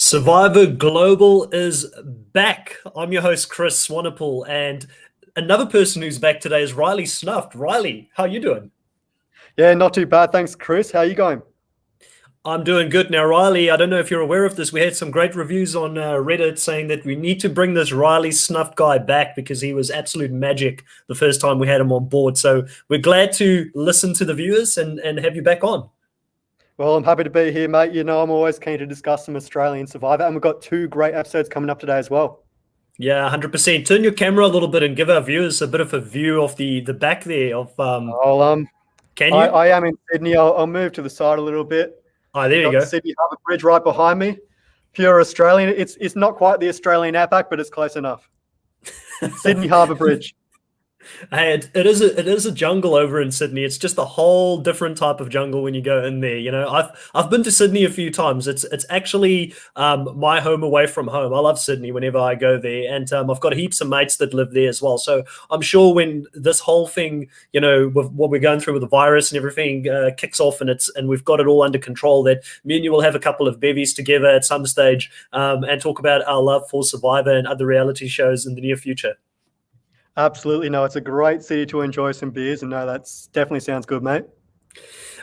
Survivor Global is back. I'm your host, Chris Swanepoel, and another person who's back today is Riley Snuffed. Riley, how you doing? Yeah, not too bad. Thanks, Chris. How you going? I'm doing good. Now, Riley, I don't know if you're aware of this. We had some great reviews on Reddit saying that we need to bring this Riley Snuffed guy back because he was absolute magic the first time we had him on board. So we're glad to listen to the viewers and have you back on. Well, I'm happy to be here, mate. You know, I'm always keen to discuss some Australian Survivor, and we've got two great episodes coming up today as well. Yeah, 100%. Turn your camera a little bit and give our viewers a bit of a view of the back there of I'll, um, can I, you? I am in Sydney. I'll move to the side a little bit. Oh, there you Got the go. Sydney Harbour Bridge right behind me. Pure Australian. It's not quite the Australian outback, but it's close enough. Sydney Harbour Bridge. Hey, it is a jungle over in Sydney. It's just a whole different type of jungle when you go in there. You know, I've been to Sydney a few times. It's actually my home away from home. I love Sydney whenever I go there, and I've got heaps of mates that live there as well. So I'm sure when this whole thing, you know, with what we're going through with the virus and everything kicks off, and we've got it all under control, that me and you will have a couple of bevies together at some stage and talk about our love for Survivor and other reality shows in the near future. Absolutely. No, it's a great city to enjoy some beers, and no, that's definitely sounds good, mate.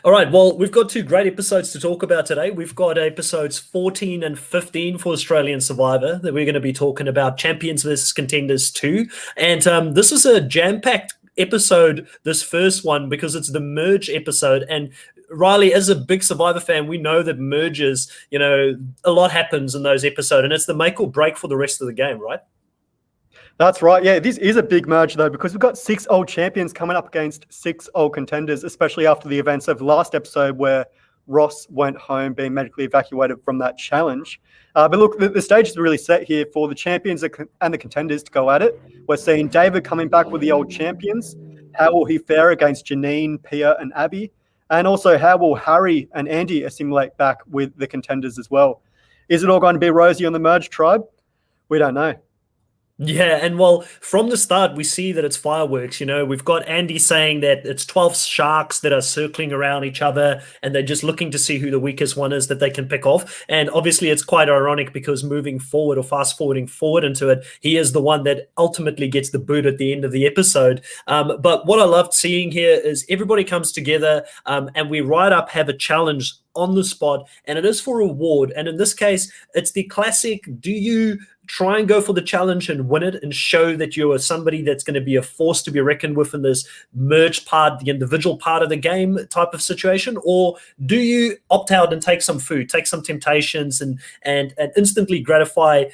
All right, well, we've got two great episodes to talk about today. We've got episodes 14 and 15 for Australian Survivor that we're going to be talking about, Champions versus Contenders 2. And this is a jam-packed episode, this first one, because it's the merge episode. And Riley, as a big Survivor fan, we know that merges, you know, a lot happens in those episodes, and it's the make or break for the rest of the game, right? That's right. Yeah, this is a big merge, though, because we've got 6 old champions coming up against 6 old contenders, especially after the events of last episode where Ross went home being medically evacuated from that challenge. But look, the stage is really set here for the champions and the contenders to go at it. We're seeing David coming back with the old champions. How will he fare against Janine, Pia, and Abby? And also, how will Harry and Andy assimilate back with the contenders as well? Is it all going to be rosy on the merge tribe? We don't know. Yeah, and well, from the start, we see that it's fireworks. You know, we've got Andy saying that it's 12 sharks that are circling around each other, and they're just looking to see who the weakest one is that they can pick off. And obviously, it's quite ironic because moving forward or fast forwarding forward into it, he is the one that ultimately gets the boot at the end of the episode. But what I loved seeing here is everybody comes together, and we right up have a challenge on the spot, and it is for a reward. And in this case, it's the classic, do you try and go for the challenge and win it and show that you are somebody that's going to be a force to be reckoned with in this merge part, the individual part of the game type of situation? Or do you opt out and take some food, take some temptations and instantly gratify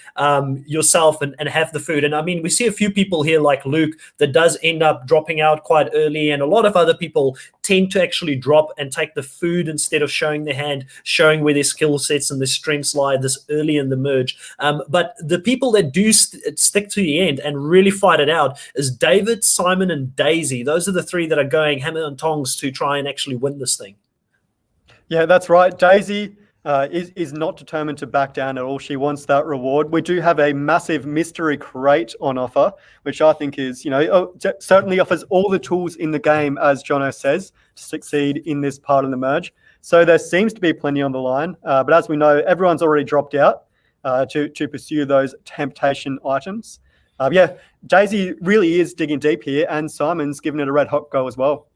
yourself and have the food? And I mean, we see a few people here like Luke that does end up dropping out quite early, and a lot of other people tend to actually drop and take the food instead of showing their hand, showing where their skill sets and their strengths lie this early in the merge. But the people that do stick to the end and really fight it out is David, Simon, and Daisy. Those are the three that are going hammer and tongs to try and actually win this thing. Yeah, that's right. Daisy is not determined to back down at all. She wants that reward. We do have a massive mystery crate on offer, which I think is, you know, certainly offers all the tools in the game, as Jono says, to succeed in this part of the merge. So there seems to be plenty on the line. But as we know, everyone's already dropped out to pursue those temptation items. Yeah, Daisy really is digging deep here, and Simon's giving it a red hot go as well.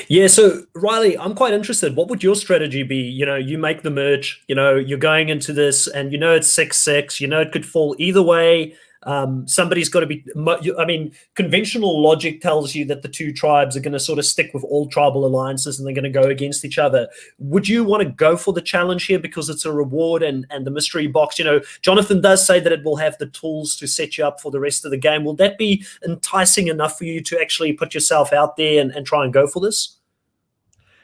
Yeah, so Riley, I'm quite interested. What would your strategy be? You know, you make the merge, you know, you're going into this and you know it's 6-6, you know it could fall either way. Somebody's got to be, I mean, conventional logic tells you that the two tribes are going to sort of stick with all tribal alliances and they're going to go against each other. Would you want to go for the challenge here because it's a reward and the mystery box? You know, Jonathan does say that it will have the tools to set you up for the rest of the game. Will that be enticing enough for you to actually put yourself out there and try and go for this?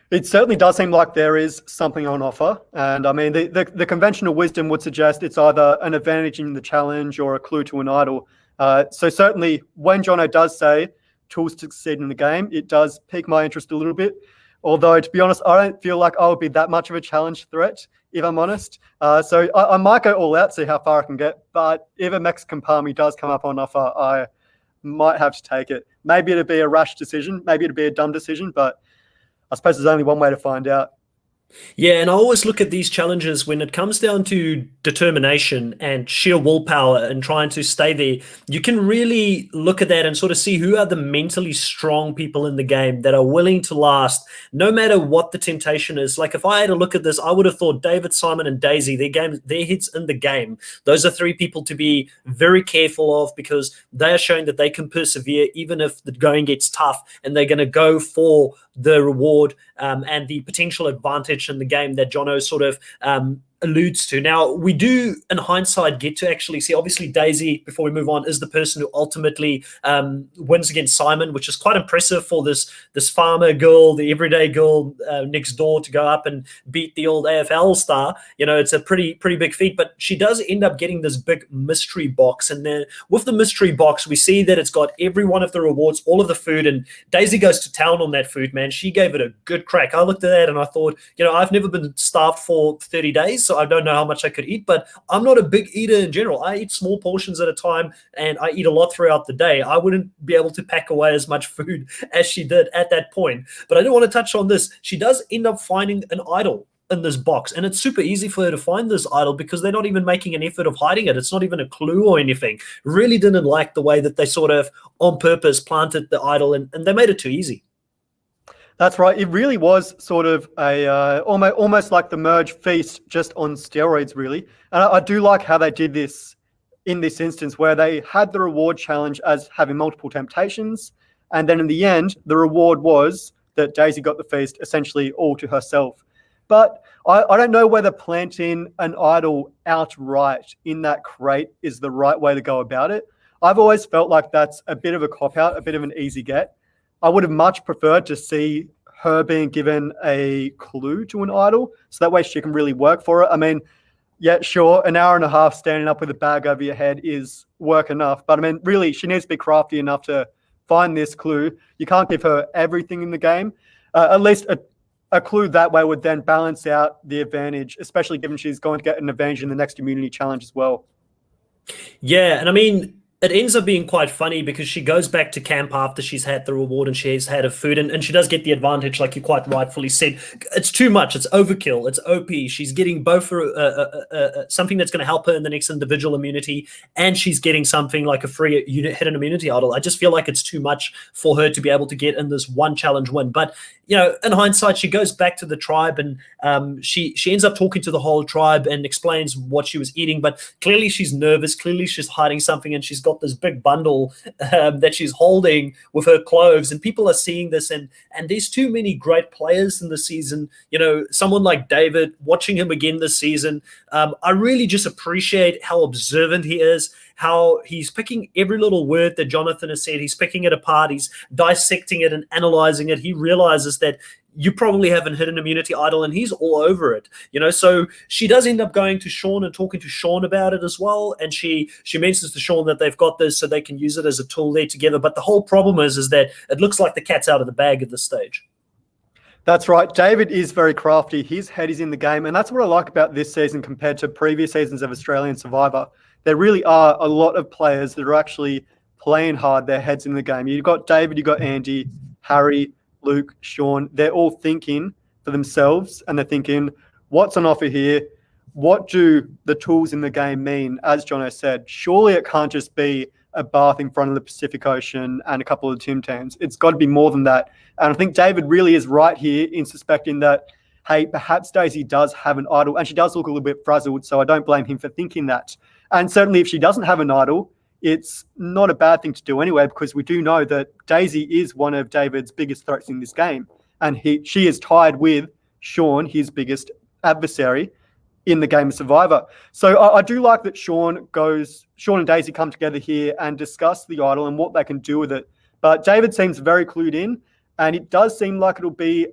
It certainly does seem like there is something on offer. And I mean, the conventional wisdom would suggest it's either an advantage in the challenge or a clue to an idol. So certainly when Jono does say tools to succeed in the game, it does pique my interest a little bit. Although, to be honest, I don't feel like I would be that much of a challenge threat, if I'm honest. So I might go all out, see how far I can get. But if a Mexican Palmy does come up on offer, I might have to take it. Maybe it'd be a rash decision. Maybe it'd be a dumb decision. But I suppose there's only one way to find out. Yeah, and I always look at these challenges when it comes down to determination and sheer willpower and trying to stay there. You can really look at that and sort of see who are the mentally strong people in the game that are willing to last no matter what the temptation is. Like if I had a look at this, I would have thought David, Simon, and Daisy, their hits in the game. Those are three people to be very careful of because they are showing that they can persevere even if the going gets tough, and they're going to go for the reward and the potential advantage in the game that Jono sort of alludes to. Now, we do, in hindsight, get to actually see, obviously, Daisy, before we move on, is the person who ultimately wins against Simon, which is quite impressive for this farmer girl, the everyday girl next door to go up and beat the old AFL star. You know, it's a pretty big feat, but she does end up getting this big mystery box. And then with the mystery box, we see that it's got every one of the rewards, all of the food, and Daisy goes to town on that food, man. She gave it a good crack. I looked at that and I thought, you know, I've never been starved for 30 days, so I don't know how much I could eat, but I'm not a big eater in general. I eat small portions at a time and I eat a lot throughout the day. I wouldn't be able to pack away as much food as she did at that point. But I do want to touch on this. She does end up finding an idol in this box, and it's super easy for her to find this idol because they're not even making an effort of hiding it. It's not even a clue or anything. Really didn't like the way that they sort of on purpose planted the idol, and they made it too easy. That's right. It really was sort of a almost like the merge feast, just on steroids, really. And I do like how they did this in this instance, where they had the reward challenge as having multiple temptations, and then in the end, the reward was that Daisy got the feast essentially all to herself. But I don't know whether planting an idol outright in that crate is the right way to go about it. I've always felt like that's a bit of a cop-out, a bit of an easy get. I would have much preferred to see her being given a clue to an idol, so that way she can really work for it. I mean, yeah, sure, an hour and a half standing up with a bag over your head is work enough, but I mean, really, she needs to be crafty enough to find this clue. You can't give her everything in the game. At least a clue that way would then balance out the advantage, especially given she's going to get an advantage in the next immunity challenge as well. Yeah, and I mean, it ends up being quite funny because she goes back to camp after she's had the reward and she's had her food, and she does get the advantage, like you quite rightfully said. It's too much. It's overkill. It's OP. She's getting both for something that's going to help her in the next individual immunity, and she's getting something like a free unit hidden immunity idol. I just feel like it's too much for her to be able to get in this one challenge win. But you know, in hindsight, she goes back to the tribe and she ends up talking to the whole tribe and explains what she was eating. But clearly she's nervous. Clearly she's hiding something, and she's got this big bundle that she's holding with her clothes. And people are seeing this, and there's too many great players in the season. You know, someone like David, watching him again this season, I really just appreciate how observant he is, how he's picking every little word that Jonathan has said. He's picking it apart. He's dissecting it and analyzing it. He realizes that you probably have a hidden immunity idol, and he's all over it. You know, so she does end up going to Sean and talking to Sean about it as well. And she mentions to Sean that they've got this so they can use it as a tool there together. But the whole problem is that it looks like the cat's out of the bag at this stage. That's right. David is very crafty. His head is in the game. And that's what I like about this season compared to previous seasons of Australian Survivor. There really are a lot of players that are actually playing hard, their heads in the game. You've got David, you've got Andy, Harry, Luke, Sean. They're all thinking for themselves, and they're thinking, what's on offer here? What do the tools in the game mean? As Jono said, surely it can't just be a bath in front of the Pacific Ocean and a couple of Tim Tams. It's got to be more than that. And I think David really is right here in suspecting that, hey, perhaps Daisy does have an idol, and she does look a little bit frazzled, so I don't blame him for thinking that. And certainly if she doesn't have an idol, it's not a bad thing to do anyway, because we do know that Daisy is one of David's biggest threats in this game. And she is tied with Sean, his biggest adversary in the game of Survivor. So I do like that Sean and Daisy come together here and discuss the idol and what they can do with it. But David seems very clued in, and it does seem like it'll be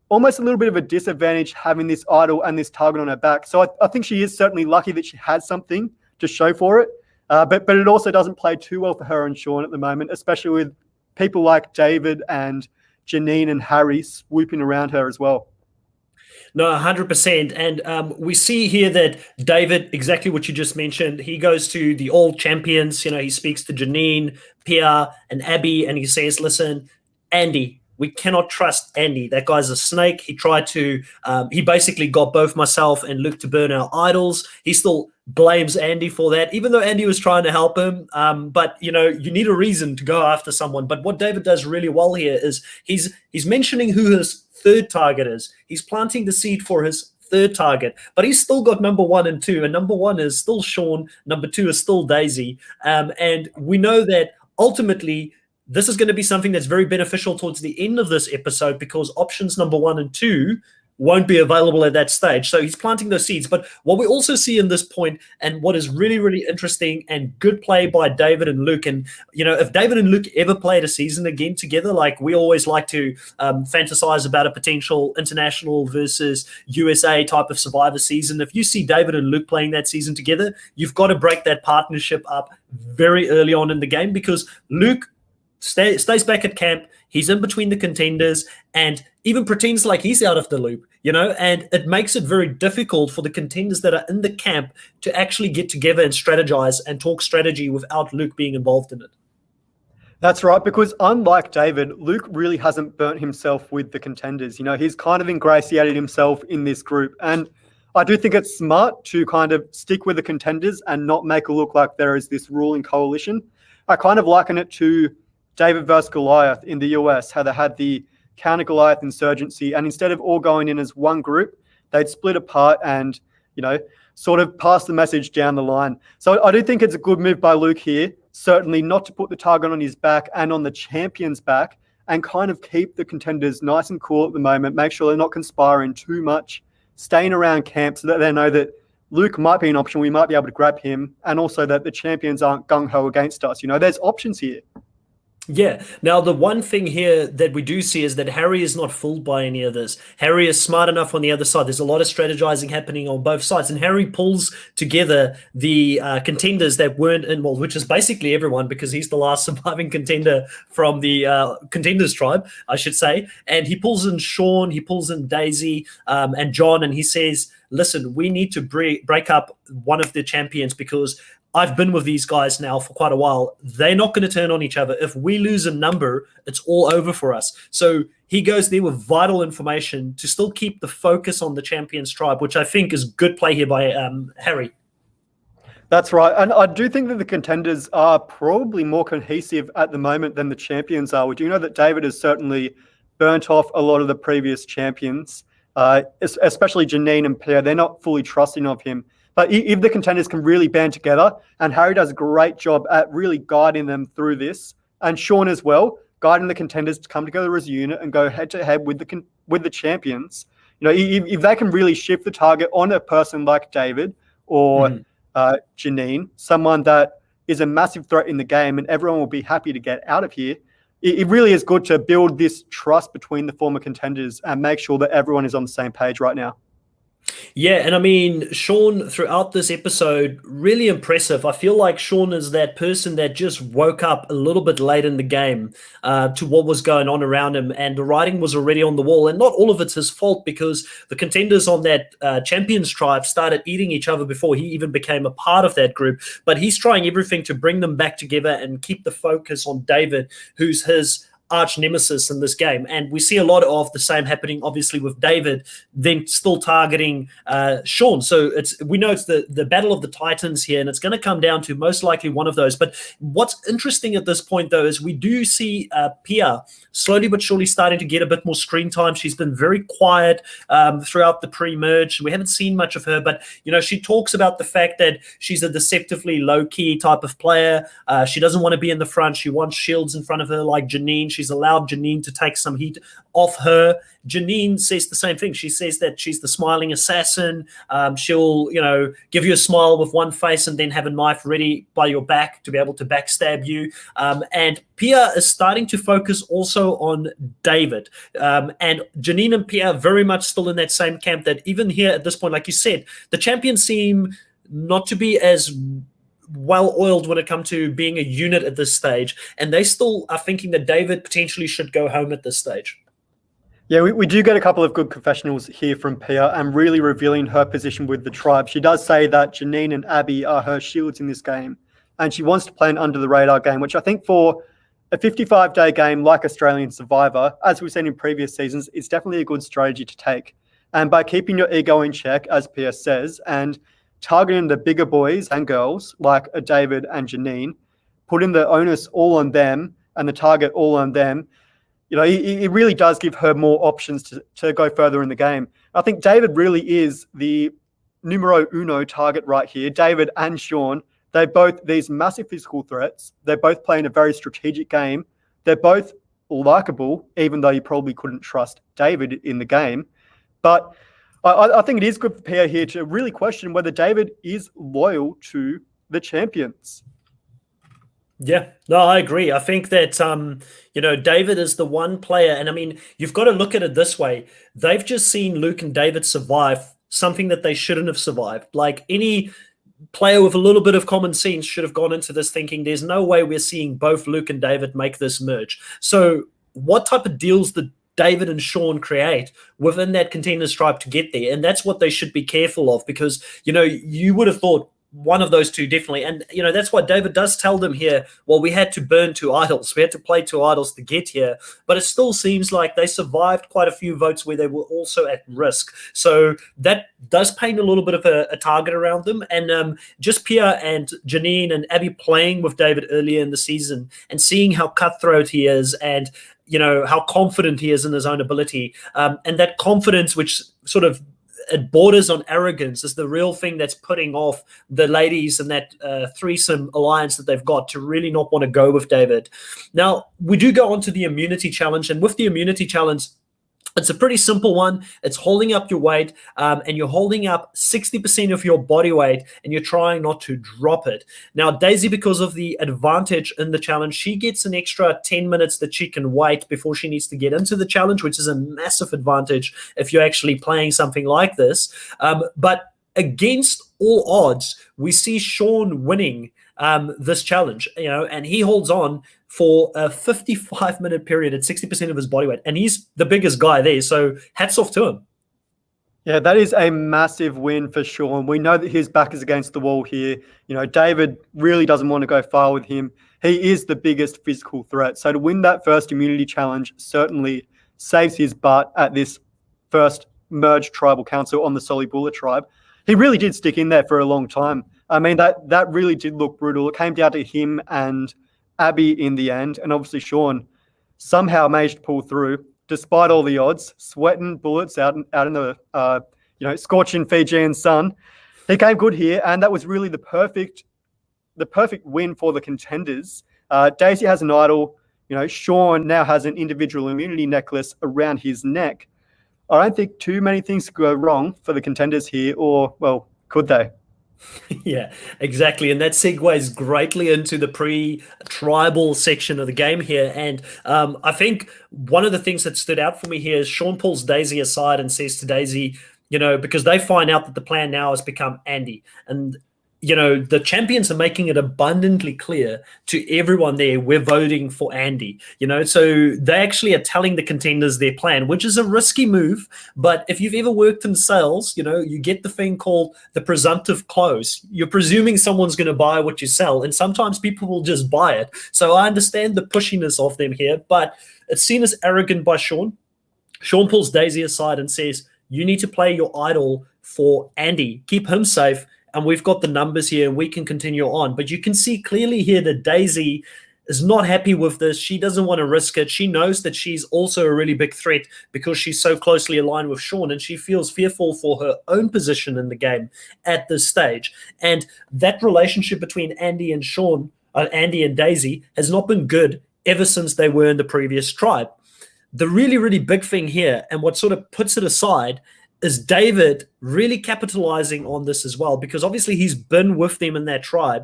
almost a little bit of a disadvantage having this idol and this target on her back. So I think she is certainly lucky that she has something to show for it. But it also doesn't play too well for her and Sean at the moment, especially with people like David and Janine and Harry swooping around her as well. No, 100%. And we see here that David, exactly what you just mentioned, he goes to the all champions. You know, he speaks to Janine, Pia, and Abby, and he says, listen, Andy, we cannot trust Andy. That guy's a snake. He tried to, he basically got both myself and Luke to burn our idols. He still blames Andy for that, even though Andy was trying to help him. But you need a reason to go after someone. But what David does really well here is he's mentioning who his third target is. He's planting the seed for his third target, but he's still got number 1 and 2, and number 1 is still Sean, number 2 is still Daisy, and we know that ultimately this is going to be something that's very beneficial towards the end of this episode, because options number 1 and 2 won't be available at that stage. So he's planting those seeds. But what we also see in this point, and what is really, really interesting and good play by David and Luke, and if David and Luke ever played a season again together, like we always like to fantasize about a potential international versus USA type of Survivor season. If you see David and Luke playing that season together, you've got to break that partnership up very early on in the game, because Luke stays back at camp. He's in between the contenders and even pretends like he's out of the loop, and it makes it very difficult for the contenders that are in the camp to actually get together and strategize and talk strategy without Luke being involved in it. That's right, because unlike David, Luke really hasn't burnt himself with the contenders. He's kind of ingratiated himself in this group. And I do think it's smart to kind of stick with the contenders and not make it look like there is this ruling coalition. I kind of liken it to David versus Goliath in the US, how they had the counter Goliath insurgency, and instead of all going in as one group, they'd split apart and, sort of pass the message down the line. So I do think it's a good move by Luke here, certainly not to put the target on his back and on the champion's back, and kind of keep the contenders nice and cool at the moment, make sure they're not conspiring too much, staying around camp so that they know that Luke might be an option, we might be able to grab him, and also that the champions aren't gung-ho against us. There's options here. Yeah. Now, the one thing here that we do see is that Harry is not fooled by any of this. Harry is smart enough on the other side. There's a lot of strategizing happening on both sides, and Harry pulls together the contenders that weren't involved, which is basically everyone, because he's the last surviving contender from the contenders tribe, I should say. And he pulls in Sean, he pulls in Daisy and John, and he says, listen, we need to break up one of the champions, because I've been with these guys now for quite a while. They're not going to turn on each other. If we lose a number, it's all over for us. So he goes there with vital information to still keep the focus on the champions tribe, which I think is good play here by Harry. That's right. And I do think that the contenders are probably more cohesive at the moment than the champions are. We do know that David has certainly burnt off a lot of the previous champions, especially Janine and Pierre. They're not fully trusting of him. But if the contenders can really band together, and Harry does a great job at really guiding them through this, and Sean as well, guiding the contenders to come together as a unit and go head to head with the champions. If they can really shift the target on a person like David or Janine, someone that is a massive threat in the game, and everyone will be happy to get out of here. It really is good to build this trust between the former contenders and make sure that everyone is on the same page right now. Yeah, and I mean, Sean, throughout this episode, really impressive. I feel like Sean is that person that just woke up a little bit late in the game to what was going on around him, and the writing was already on the wall. And not all of it's his fault, because the contenders on that champions tribe started eating each other before he even became a part of that group. But he's trying everything to bring them back together and keep the focus on David, who's his arch nemesis in this game. And we see a lot of the same happening, obviously, with David, then still targeting Sean. So we know it's the battle of the Titans here, and it's going to come down to most likely one of those. But what's interesting at this point, though, is we do see Pia slowly but surely starting to get a bit more screen time. She's been very quiet throughout the pre-merge. We haven't seen much of her, but she talks about the fact that she's a deceptively low-key type of player. She doesn't want to be in the front. She wants shields in front of her like Janine. She's allowed Janine to take some heat off her. Janine says the same thing. She says that she's the smiling assassin. She'll, give you a smile with one face and then have a knife ready by your back to be able to backstab you. And Pia is starting to focus also on David. And Janine and Pia are very much still in that same camp, that even here at this point, like you said, the champions seem not to be as well-oiled when it comes to being a unit at this stage, and they still are thinking that David potentially should go home at this stage. Yeah, we do get a couple of good confessionals here from Pia, and really revealing her position with the tribe. She does say that Janine and Abby are her shields in this game, and she wants to play an under-the-radar game, which I think for a 55-day game like Australian Survivor, as we've seen in previous seasons, is definitely a good strategy to take. And by keeping your ego in check, as PS says, and targeting the bigger boys and girls like a David and Janine, putting the onus all on them and the target all on them, it really does give her more options to go further in the game. I think David really is the numero uno target right here. David and Sean, they're both these massive physical threats. They're both playing a very strategic game. They're both likable, even though you probably couldn't trust David in the game. But I think it is good for Pia here to really question whether David is loyal to the champions. Yeah, no, I agree. I think that, David is the one player. And I mean, you've got to look at it this way. They've just seen Luke and David survive something that they shouldn't have survived. Like any player with a little bit of common sense should have gone into this thinking there's no way we're seeing both Luke and David make this merge. So what type of deals did David and Sean create within that Contenders tribe to get there? And that's what they should be careful of, because, you would have thought one of those two definitely. And, that's why David does tell them here, well, we had to burn 2 idols. We had to play 2 idols to get here. But it still seems like they survived quite a few votes where they were also at risk. So that does paint a little bit of a target around them. And just Pia and Janine and Abby playing with David earlier in the season and seeing how cutthroat he is and, how confident he is in his own ability. And that confidence, which sort of it borders on arrogance, is the real thing that's putting off the ladies and that threesome alliance that they've got to really not want to go with David. Now, we do go on to the immunity challenge, and with the immunity challenge, it's a pretty simple one. It's holding up your weight, and you're holding up 60% of your body weight, and you're trying not to drop it. Now, Daisy, because of the advantage in the challenge, she gets an extra 10 minutes that she can wait before she needs to get into the challenge, which is a massive advantage if you're actually playing something like this. But against all odds, we see Sean winning this challenge, and he holds on for a 55-minute period at 60% of his body weight. And he's the biggest guy there, so hats off to him. Yeah, that is a massive win for Sean. We know that his back is against the wall here. David really doesn't want to go far with him. He is the biggest physical threat. So to win that first immunity challenge certainly saves his butt at this first merged tribal council on the Solibula tribe. He really did stick in there for a long time. I mean, that really did look brutal. It came down to him and Abby in the end, and obviously Sean somehow managed to pull through despite all the odds, sweating bullets out in the scorching Fijian sun. He came good here, and that was really the perfect win for the Contenders. Daisy has an idol. Sean now has an individual immunity necklace around his neck. I don't think too many things could go wrong for the Contenders here, or, well, could they? Yeah, exactly. And that segues greatly into the pre-tribal section of the game here. And I think one of the things that stood out for me here is Sean pulls Daisy aside and says to Daisy, because they find out that the plan now has become Andy. And the champions are making it abundantly clear to everyone there, we're voting for Andy, so they actually are telling the Contenders their plan, which is a risky move. But if you've ever worked in sales, you get the thing called the presumptive close. You're presuming someone's going to buy what you sell, and sometimes people will just buy it. So I understand the pushiness of them here, but it's seen as arrogant by Sean. Sean pulls Daisy aside and says, you need to play your idol for Andy, keep him safe. And we've got the numbers here and we can continue on. But you can see clearly here that Daisy is not happy with this. She doesn't want to risk it. She knows that she's also a really big threat because she's so closely aligned with Sean, and she feels fearful for her own position in the game at this stage. And that relationship between Andy and Sean, Andy and Daisy, has not been good ever since they were in the previous tribe. The really, really big thing here, and what sort of puts it aside, is David really capitalizing on this as well, because obviously he's been with them in that tribe,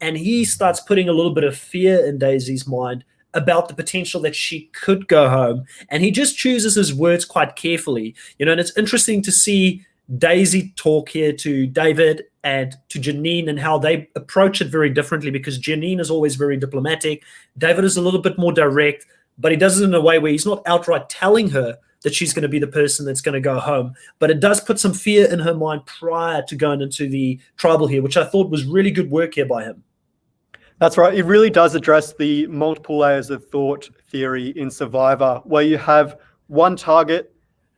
and he starts putting a little bit of fear in Daisy's mind about the potential that she could go home, and he just chooses his words quite carefully. And it's interesting to see Daisy talk here to David and to Janine and how they approach it very differently, because Janine is always very diplomatic. David is a little bit more direct, but he does it in a way where he's not outright telling her that she's going to be the person that's going to go home. But it does put some fear in her mind prior to going into the tribal here, which I thought was really good work here by him. That's right. It really does address the multiple layers of thought theory in Survivor, where you have one target,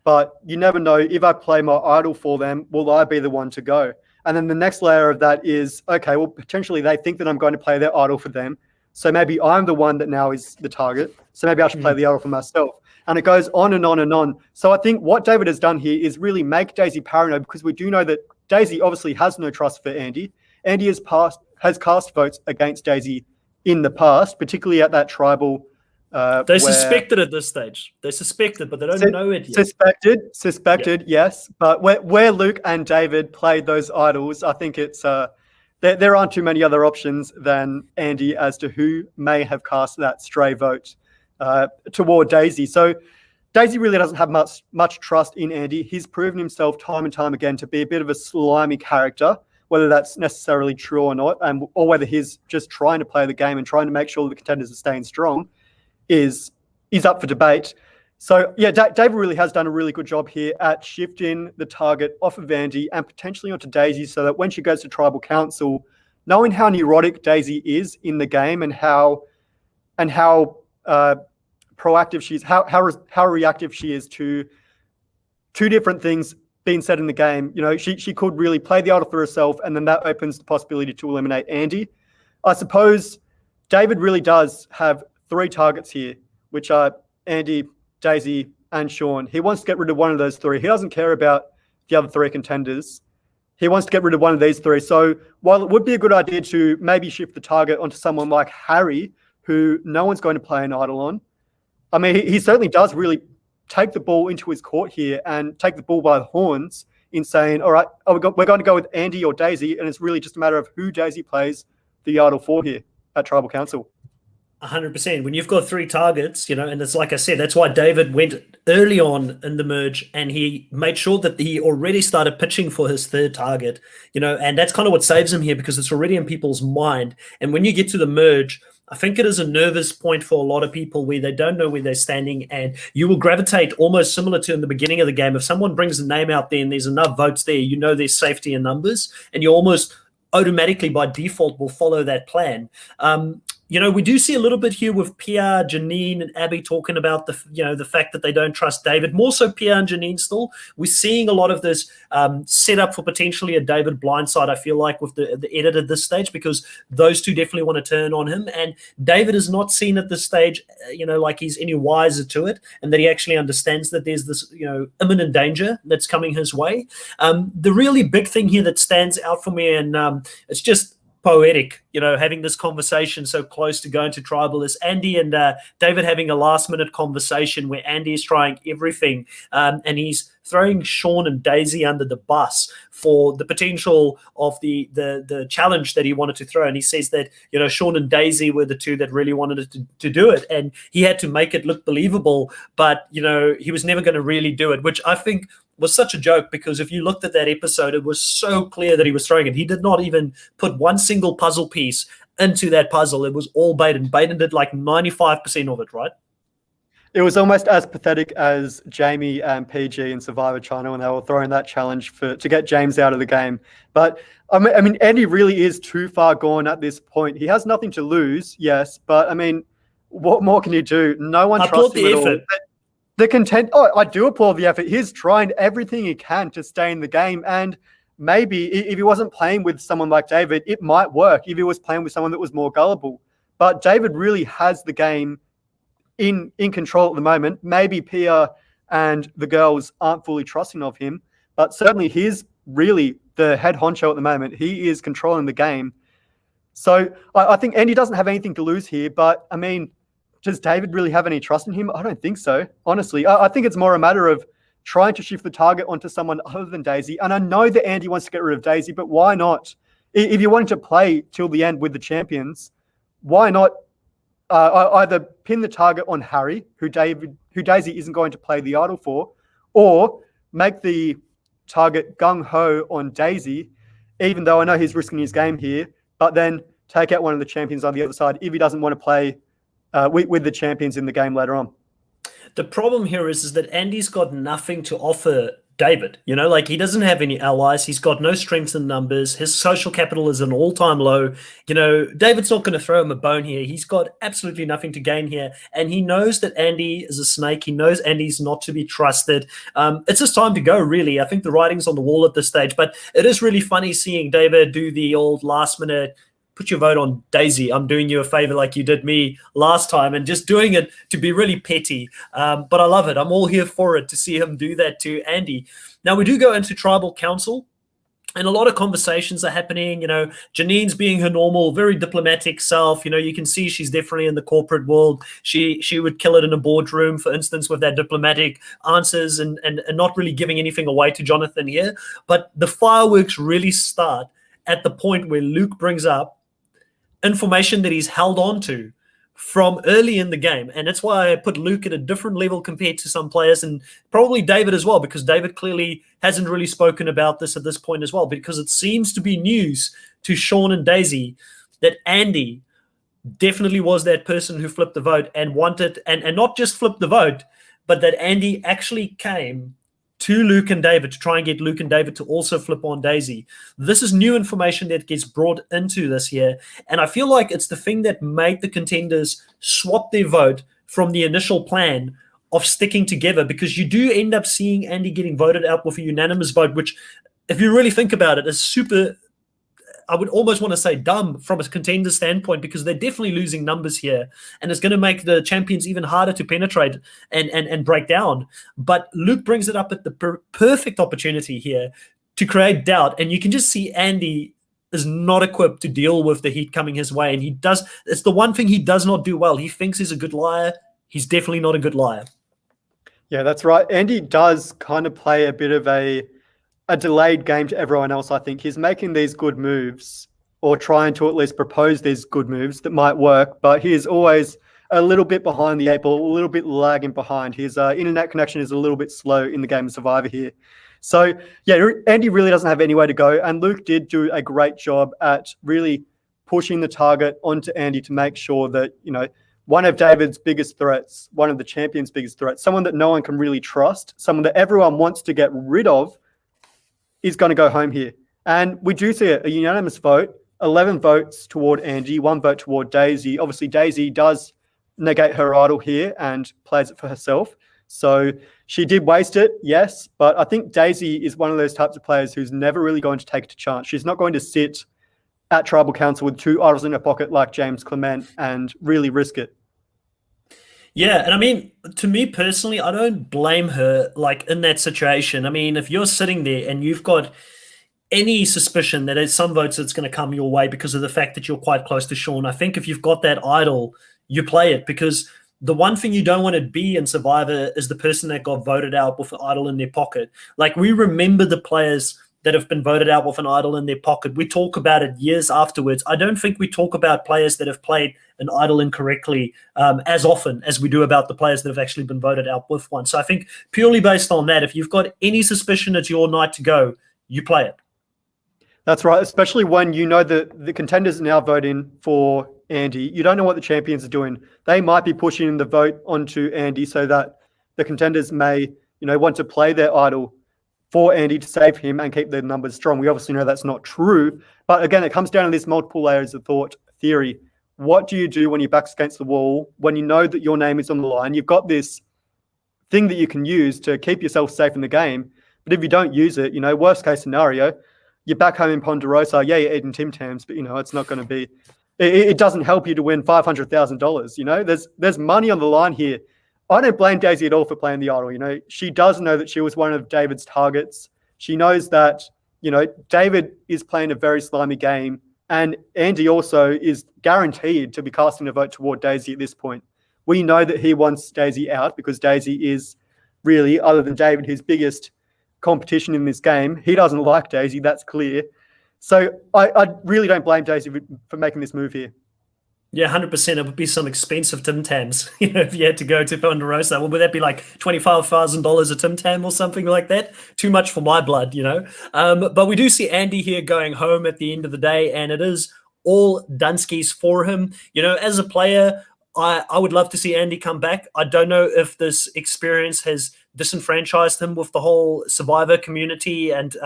but you never know, if I play my idol for them, will I be the one to go? And then the next layer of that is, okay, well, potentially they think that I'm going to play their idol for them. So maybe I'm the one that now is the target. So maybe I should play the idol for myself. And it goes on and on and on. So I think what David has done here is really make Daisy paranoid, because we do know that Daisy obviously has no trust for Andy. Andy has cast votes against Daisy in the past, particularly at that tribal. They suspected at this stage. They suspected, but they don't know it yet. Suspected, yes. But where Luke and David played those idols, I think it's there aren't too many other options than Andy as to who may have cast that stray vote toward Daisy. So Daisy really doesn't have much trust in Andy. He's proven himself time and time again to be a bit of a slimy character, whether that's necessarily true or not, or whether he's just trying to play the game and trying to make sure the contenders are staying strong, is up for debate. So yeah, David really has done a really good job here at shifting the target off of Andy and potentially onto Daisy, so that when she goes to tribal council, knowing how neurotic Daisy is in the game and how proactive she is, how reactive she is to two different things being said in the game. You know, she could really play the idol for herself, and then that opens the possibility to eliminate Andy. I suppose David really does have three targets here, which are Andy, Daisy, and Sean. He wants to get rid of one of those three. He doesn't care about the other three contenders. He wants to get rid of one of these three. So while it would be a good idea to maybe shift the target onto someone like Harry, who no one's going to play an idol on, I mean, he certainly does really take the ball into his court here and take the bull by the horns in saying, all right, we're going to go with Andy or Daisy, and it's really just a matter of who Daisy plays the idol for here at Tribal Council. 100%. When you've got three targets, you know, and it's like I said, that's why David went early on in the merge, and he made sure that he already started pitching for his third target, you know, and that's kind of what saves him here, because it's already in people's mind. And when you get to the merge, I think it is a nervous point for a lot of people where they don't know where they're standing, and you will gravitate almost similar to in the beginning of the game. If someone brings a name out there and there's enough votes there, you know there's safety in numbers, and you almost automatically by default will follow that plan. You know, we do see a little bit here with Pierre, Janine, and Abby talking about the fact that they don't trust David. More so Pierre and Janine still. We're seeing a lot of this set up for potentially a David blindside, I feel like, with the edit at this stage, because those two definitely want to turn on him. And David is not seen at this stage, you know, like he's any wiser to it, and that he actually understands that there's this, you know, imminent danger that's coming his way. The really big thing here that stands out for me, and it's just poetic, you know, having this conversation so close to going to tribal, is Andy and David having a last minute conversation where Andy is trying everything, and he's throwing Sean and Daisy under the bus for the potential of the challenge that he wanted to throw. And he says that, you know, Sean and Daisy were the two that really wanted to do it, and he had to make it look believable, but, you know, he was never going to really do it, which I think was such a joke, because if you looked at that episode, it was so clear that he was throwing it. He did not even put one single puzzle piece into that puzzle. It was all Baden. Baden did like 95% of it, right? It was almost as pathetic as Jamie and PG in Survivor China when they were throwing that challenge to get James out of the game. But I mean, Andy really is too far gone at this point. He has nothing to lose, yes, but I mean, what more can you do? No one trusts him at all. I do applaud the effort. He's trying everything he can to stay in the game, and maybe if he wasn't playing with someone like David, it might work if he was playing with someone that was more gullible. But David really has the game in control at the moment. Maybe Pia and the girls aren't fully trusting of him, but certainly he's really the head honcho at the moment. He is controlling the game. So I think Andy doesn't have anything to lose here, but I mean, does David really have any trust in him? I don't think so, honestly. I think it's more a matter of trying to shift the target onto someone other than Daisy. And I know that Andy wants to get rid of Daisy, but why not? If you wanted to play till the end with the champions, why not either pin the target on Harry, who Daisy isn't going to play the idol for, or make the target gung-ho on Daisy, even though I know he's risking his game here, but then take out one of the champions on the other side if he doesn't want to play with the champions in the game later on. The problem here is that Andy's got nothing to offer David. Like he doesn't have any allies. He's got no strength in numbers. His social capital is an all-time low. David's not going to throw him a bone here. He's got absolutely nothing to gain here. And he knows that Andy is a snake. He knows Andy's not to be trusted. It's his time to go, really. I think the writing's on the wall at this stage. But it is really funny seeing David do the old last-minute, put your vote on Daisy. I'm doing you a favor like you did me last time, and just doing it to be really petty. But I love it. I'm all here for it to see him do that to Andy. Now, we do go into tribal council, and a lot of conversations are happening. Janine's being her normal, very diplomatic self. You can see she's definitely in the corporate world. She would kill it in a boardroom, for instance, with their diplomatic answers and not really giving anything away to Jonathan here. But the fireworks really start at the point where Luke brings up information that he's held on to from early in the game. And that's why I put Luke at a different level compared to some players, and probably David as well, because David clearly hasn't really spoken about this at this point as well, because it seems to be news to Sean and Daisy that Andy definitely was that person who flipped the vote and wanted, and not just flipped the vote, but that Andy actually came to Luke and David to try and get Luke and David to also flip on Daisy. This is new information that gets brought into this here. And I feel like it's the thing that made the Contenders swap their vote from the initial plan of sticking together, because you do end up seeing Andy getting voted out with a unanimous vote, which, if you really think about it, is super, I would almost want to say dumb from a Contender standpoint, because they're definitely losing numbers here, and it's going to make the champions even harder to penetrate and break down. But Luke brings it up at the perfect opportunity here to create doubt, and you can just see Andy is not equipped to deal with the heat coming his way, and it's the one thing he does not do well. He thinks he's a good liar. He's definitely not a good liar. Yeah, that's right. Andy does kind of play a bit of a delayed game to everyone else. I think he's making these good moves, or trying to at least propose these good moves that might work, but he is always a little bit behind the eight ball, a little bit lagging behind. His internet connection is a little bit slow in the game of Survivor here. So yeah, Andy really doesn't have anywhere to go, and Luke did do a great job at really pushing the target onto Andy to make sure that, one of David's biggest threats, one of the champion's biggest threats, someone that no one can really trust, someone that everyone wants to get rid of, is going to go home here. And we do see a unanimous vote, 11 votes toward Andy, 1 vote toward Daisy. Obviously, Daisy does negate her idol here and plays it for herself. So she did waste it, yes, but I think Daisy is one of those types of players who's never really going to take it a chance. She's not going to sit at Tribal Council with 2 idols in her pocket like James Clement and really risk it. Yeah, and I mean, to me personally, I don't blame her, like, in that situation. I mean, if you're sitting there and you've got any suspicion that there's some votes that's going to come your way because of the fact that you're quite close to Sean, I think if you've got that idol, you play it, because the one thing you don't want to be in Survivor is the person that got voted out with an idol in their pocket. Like, we remember the players that have been voted out with an idol in their pocket. We talk about it years afterwards. I don't think we talk about players that have played an idol incorrectly as often as we do about the players that have actually been voted out with one. So I think purely based on that, if you've got any suspicion it's your night to go, you play it. That's right, especially when you know that the contenders are now voting for Andy. You don't know what the champions are doing. They might be pushing the vote onto Andy so that the contenders may, want to play their idol for Andy to save him and keep their numbers strong. We obviously know that's not true. But again, it comes down to this multiple layers of thought theory. What do you do when your back's against the wall, when you know that your name is on the line? You've got this thing that you can use to keep yourself safe in the game. But if you don't use it, worst case scenario, you're back home in Ponderosa. Yeah, you're eating Tim Tams, but, it's not going to be... It doesn't help you to win $500,000. There's money on the line here. I don't blame Daisy at all for playing the idol. She does know that she was one of David's targets. She knows that, David is playing a very slimy game, and Andy also is guaranteed to be casting a vote toward Daisy at this point. We know that he wants Daisy out because Daisy is really, other than David, his biggest competition in this game. He doesn't like Daisy, that's clear. So I really don't blame Daisy for making this move here. Yeah, 100%. It would be some expensive Tim Tams, if you had to go to Ponderosa. Well, would that be like $25,000 a Tim Tam or something like that? Too much for my blood, But we do see Andy here going home at the end of the day, and it is all Dunsky's for him. As a player, I would love to see Andy come back. I don't know if this experience has disenfranchised him with the whole Survivor community, and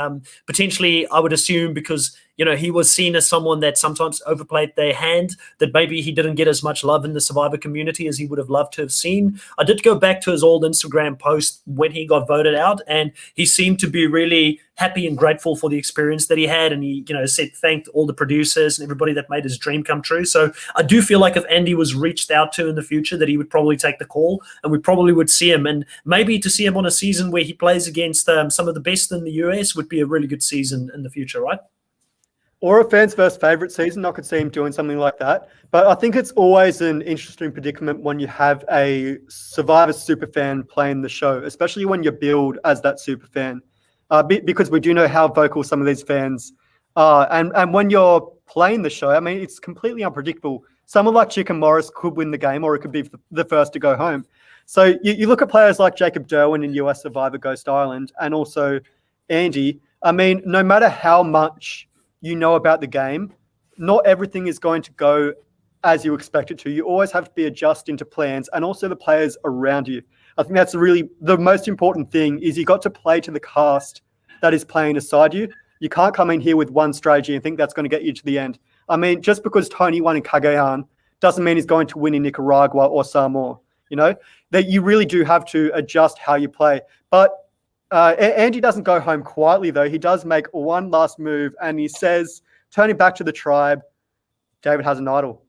potentially, I would assume, because he was seen as someone that sometimes overplayed their hand, that maybe he didn't get as much love in the Survivor community as he would have loved to have seen. I did go back to his old Instagram post when he got voted out, and he seemed to be really happy and grateful for the experience that he had, and he thanked all the producers and everybody that made his dream come true. So I do feel like if Andy was reached out to in the future, that he would probably take the call, and we probably would see him, and maybe to see him on a season where he plays against some of the best in the US would be a really good season in the future, right? Or a fans versus favorite season. I could see him doing something like that. But I think it's always an interesting predicament when you have a Survivor superfan playing the show, especially when you're billed as that superfan, because we do know how vocal some of these fans are. And when you're playing the show, I mean, it's completely unpredictable. Someone like Chicken Morris could win the game, or it could be the first to go home. So you look at players like Jacob Derwin in US Survivor Ghost Island, and also Andy. I mean, no matter how much you know about the game, not everything is going to go as you expect it to. You always have to be adjusting to plans, and also the players around you. I think that's really the most important thing, is you got to play to the cast that is playing aside you. You can't come in here with one strategy and think that's going to get you to the end. I mean, just because Tony won in Cagayan doesn't mean he's going to win in Nicaragua or Samoa. That you really do have to adjust how you play. But Andy doesn't go home quietly, though. He does make one last move, and he says, turning back to the tribe, David has an idol.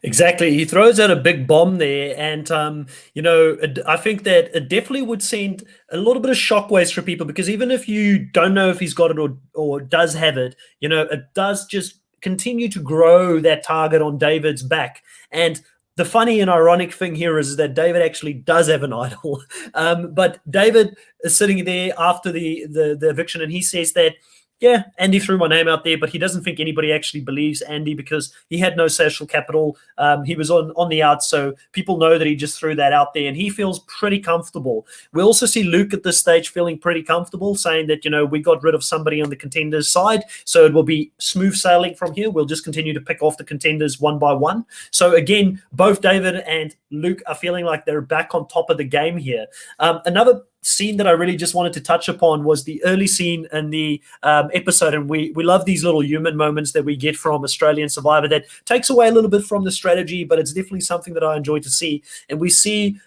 Exactly. He throws out a big bomb there. And, I think that it definitely would send a little bit of shockwaves for people, because even if you don't know if he's got it or does have it, it does just continue to grow that target on David's back. And the funny and ironic thing here is that David actually does have an idol. But David is sitting there after the eviction, and he says that, yeah, Andy threw my name out there, but he doesn't think anybody actually believes Andy because he had no social capital. He was on the outs, so people know that he just threw that out there, and he feels pretty comfortable. We also see Luke at this stage feeling pretty comfortable, saying that, we got rid of somebody on the Contenders side, so it will be smooth sailing from here. We'll just continue to pick off the Contenders one by one. So again, both David and Luke are feeling like they're back on top of the game here. Another scene that I really just wanted to touch upon was the early scene in the episode, and we love these little human moments that we get from Australian Survivor that takes away a little bit from the strategy, but it's definitely something that I enjoy to see. And we see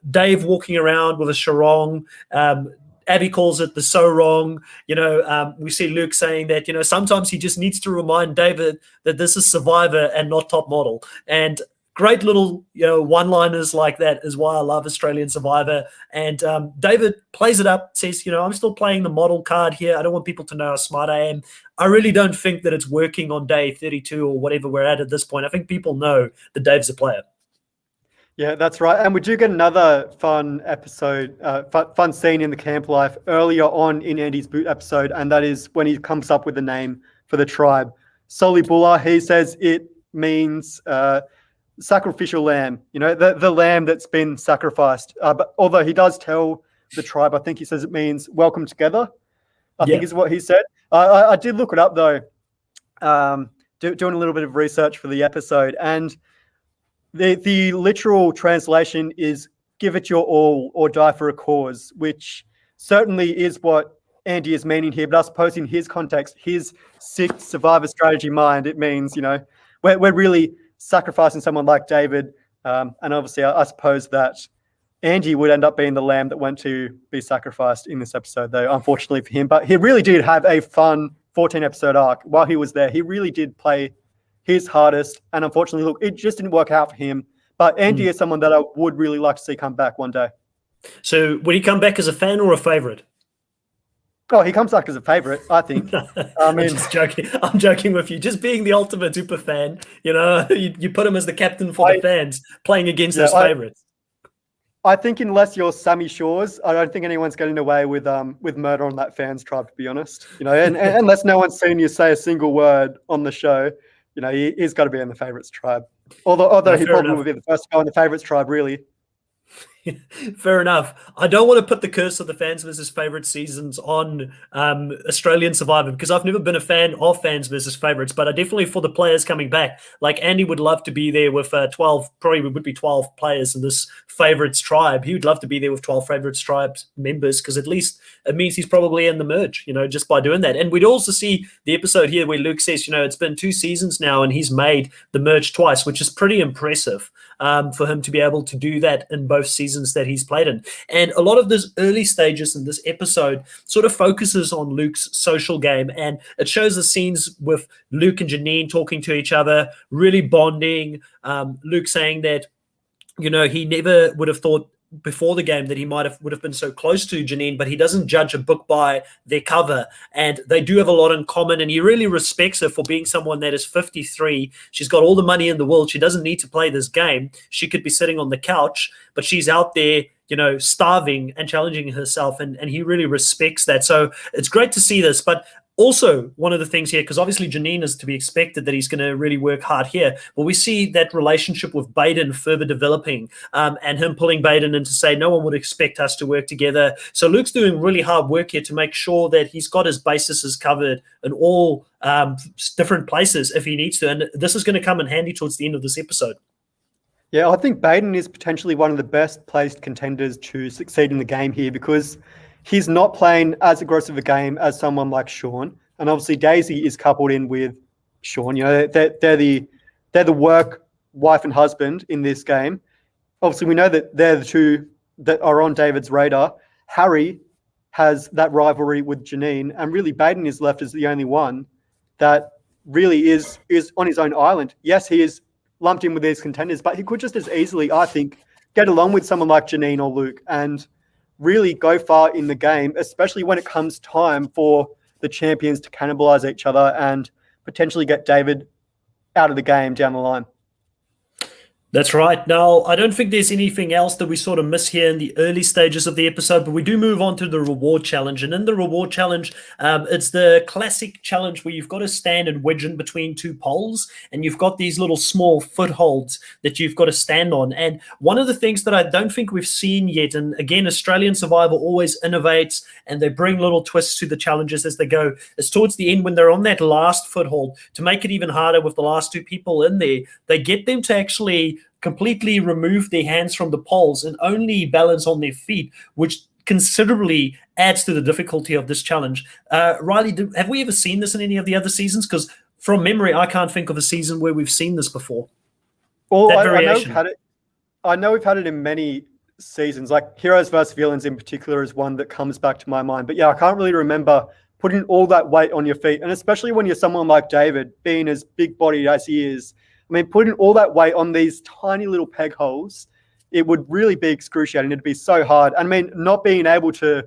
Dave walking around with a sarong. Abby calls it the so wrong. We see Luke saying that, sometimes he just needs to remind David that this is Survivor and not Top Model. And great little, one-liners like that is why I love Australian Survivor. And David plays it up, says, I'm still playing the model card here. I don't want people to know how smart I am. I really don't think that it's working on day 32 or whatever we're at this point. I think people know that Dave's a player. Yeah, that's right. And we do get another fun episode, fun scene in the camp life earlier on in Andy's boot episode, and that is when he comes up with the name for the tribe. Solibula, he says it means sacrificial lamb, the lamb that's been sacrificed. But although he does tell the tribe, I think he says it means welcome together, I think is what he said. I did look it up, though, doing a little bit of research for the episode, and the literal translation is give it your all or die for a cause, which certainly is what Andy is meaning here. But I suppose in his context, his sick Survivor strategy mind, it means, we're really sacrificing someone like David. And obviously, I suppose that Andy would end up being the lamb that went to be sacrificed in this episode, though, unfortunately for him. But he really did have a fun 14-episode arc. While he was there, he really did play his hardest. And unfortunately, look, it just didn't work out for him. But Andy is someone that I would really like to see come back one day. So would he come back as a fan or a favorite? Oh, he comes back as a favorite, I think. I'm just joking. I'm joking with you. Just being the ultimate super fan, you put him as the captain for the fans, playing against his favorites. I think unless you're Sammy Shores, I don't think anyone's getting away with murder on that fans tribe, to be honest. And unless no one's seen you say a single word on the show, he's got to be in the favorites tribe. Although he probably would be the first to go in the favorites tribe, really. Fair enough. I don't want to put the curse of the fans versus favorite seasons on Australian Survivor because I've never been a fan of fans versus favorites, but I definitely for the players coming back. Like Andy would love to be there with 12, probably would be 12 players in this favorites tribe. He would love to be there with 12 favorites tribes members because at least it means he's probably in the merge, just by doing that. And we'd also see the episode here where Luke says, it's been 2 seasons now and he's made the merge twice, which is pretty impressive for him to be able to do that in both seasons that he's played in. And a lot of those early stages in this episode sort of focuses on Luke's social game, and it shows the scenes with Luke and Janine talking to each other, really bonding. Luke saying that, he never would have thought before the game that he would have been so close to Janine, but he doesn't judge a book by their cover, and they do have a lot in common, and he really respects her for being someone that is 53. She's got all the money in the world. She doesn't need to play this game. She could be sitting on the couch, but she's out there starving and challenging herself, and he really respects that. So it's great to see this. But also, one of the things here, because obviously Janine is to be expected that he's going to really work hard here, but we see that relationship with Baden further developing, and him pulling Baden in to say, no one would expect us to work together. So Luke's doing really hard work here to make sure that he's got his bases covered in all different places if he needs to. And this is going to come in handy towards the end of this episode. Yeah, I think Baden is potentially one of the best placed contenders to succeed in the game here because he's not playing as aggressive a game as someone like Sean. And obviously Daisy is coupled in with Sean. They're the work wife and husband in this game. Obviously, we know that they're the two that are on David's radar. Harry has that rivalry with Janine, and really Baden is left as the only one that really is on his own island. Yes, he is lumped in with these contenders, but he could just as easily, I think, get along with someone like Janine or Luke and really go far in the game, especially when it comes time for the champions to cannibalize each other and potentially get David out of the game down the line. That's right. Now, I don't think there's anything else that we sort of miss here in the early stages of the episode, but we do move on to the reward challenge. And in the reward challenge, it's the classic challenge where you've got to stand and wedge in between 2 poles, and you've got these little small footholds that you've got to stand on. And one of the things that I don't think we've seen yet, and again, Australian Survivor always innovates and they bring little twists to the challenges as they go, is towards the end when they're on that last foothold, to make it even harder with the last 2 people in there, they get them to actually completely remove their hands from the poles and only balance on their feet, which considerably adds to the difficulty of this challenge. Riley, have we ever seen this in any of the other seasons? Because from memory, I can't think of a season where we've seen this before. Well, I know we've had it in many seasons, like Heroes vs. Villains in particular is one that comes back to my mind. But yeah, I can't really remember putting all that weight on your feet. And especially when you're someone like David, being as big-bodied as he is, I mean, putting all that weight on these tiny little peg holes, it would really be excruciating. It'd be so hard. I mean, not being able to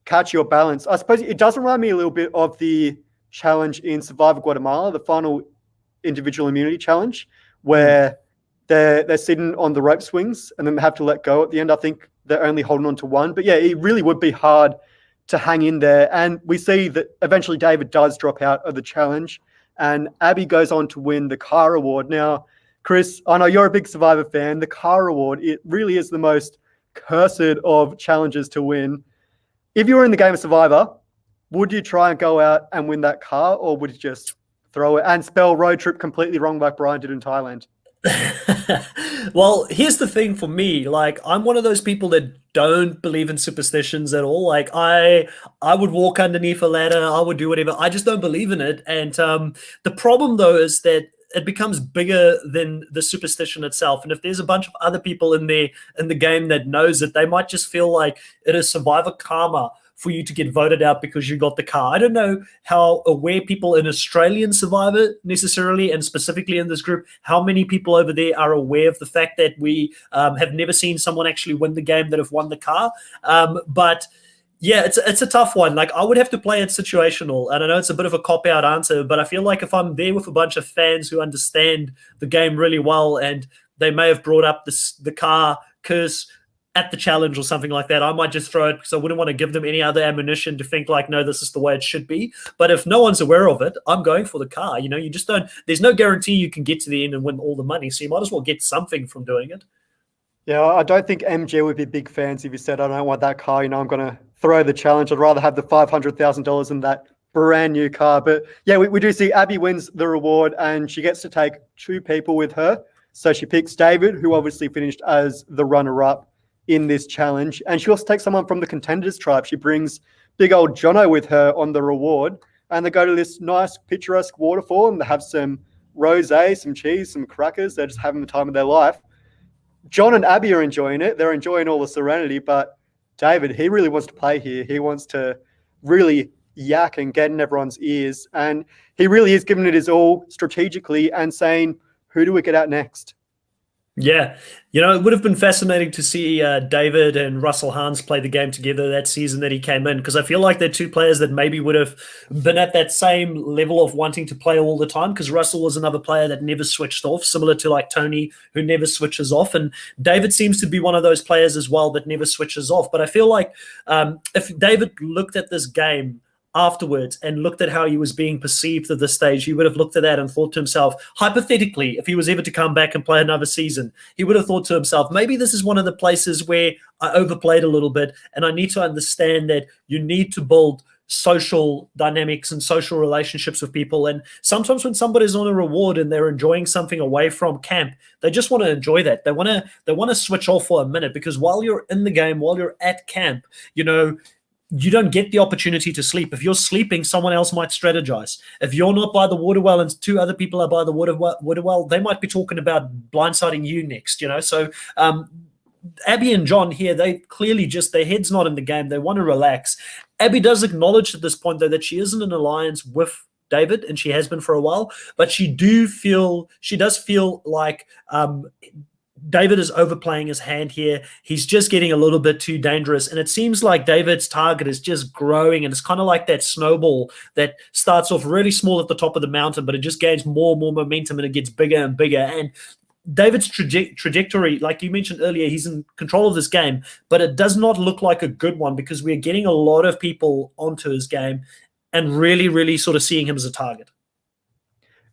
catch your balance. I suppose it does remind me a little bit of the challenge in Survivor Guatemala, the final individual immunity challenge, where they're sitting on the rope swings and then they have to let go at the end. I think they're only holding on to one. But yeah, it really would be hard to hang in there. And we see that eventually David does drop out of the challenge, and Abby goes on to win the car award. Now, Chris, I know you're a big Survivor fan. The car award, it really is the most cursed of challenges to win. If you were in the game of Survivor, would you try and go out and win that car, or would you just throw it and spell road trip completely wrong like Brian did in Thailand? Well, here's the thing for me. Like, I'm one of those people that don't believe in superstitions at all. Like, I would walk underneath a ladder. I would do whatever. I just don't believe in it. And the problem, though, is that it becomes bigger than the superstition itself. And if there's a bunch of other people in there in the game that knows it, they might just feel like it is Survivor karma for you to get voted out because you got the car. I don't know how aware people in Australian Survivor necessarily, and specifically in this group, how many people over there are aware of the fact that we have never seen someone actually win the game that have won the car. But yeah, it's a tough one. Like, I would have to play it situational. And I know it's a bit of a cop-out answer, but I feel like if I'm there with a bunch of fans who understand the game really well, and they may have brought up the car curse at the challenge or something like that, I might just throw it because I wouldn't want to give them any other ammunition to think like, no, this is the way it should be. But if no one's aware of it, I'm going for the car. You know, you just don't, there's no guarantee you can get to the end and win all the money. So you might as well get something from doing it. Yeah, I don't think MG would be big fans if you said, I don't want that car. I'm going to throw the challenge. I'd rather have the $500,000 than that brand new car. But yeah, we do see Abby wins the reward and she gets to take two people with her. So she picks David, who obviously finished as the runner-up in this challenge. And she also takes someone from the Contenders tribe. She brings big old Jono with her on the reward. And they go to this nice picturesque waterfall and they have some rosé, some cheese, some crackers. They're just having the time of their life. John and Abby are enjoying it. They're enjoying all the serenity, but David, he really wants to play here. He wants to really yak and get in everyone's ears. And he really is giving it his all strategically and saying, who do we get out next? Yeah, it would have been fascinating to see David and Russell Hans play the game together that season that he came in, because I feel like they're two players that maybe would have been at that same level of wanting to play all the time, because Russell was another player that never switched off, similar to like Tony, who never switches off. And David seems to be one of those players as well that never switches off. But I feel like if David looked at this game afterwards and looked at how he was being perceived at this stage, he would have looked at that and thought to himself, hypothetically, if he was ever to come back and play another season, he would have thought to himself, maybe this is one of the places where I overplayed a little bit, and I need to understand that you need to build social dynamics and social relationships with people. And sometimes when somebody's on a reward and they're enjoying something away from camp, they just want to enjoy that. They want to switch off for a minute, because while you're in the game, while you're at camp, you don't get the opportunity to sleep. If you're sleeping, someone else might strategize. If you're not by the water well and two other people are by the water well, they might be talking about blindsiding you next, So Abby and John here, they clearly just, their head's not in the game. They want to relax. Abby does acknowledge at this point, though, that she isn't in an alliance with David, and she has been for a while, but she does feel like David is overplaying his hand here. He's just getting a little bit too dangerous. And it seems like David's target is just growing. And it's kind of like that snowball that starts off really small at the top of the mountain, but it just gains more and more momentum and it gets bigger and bigger. And David's trajectory, like you mentioned earlier, he's in control of this game, but it does not look like a good one, because we're getting a lot of people onto his game and really, really sort of seeing him as a target.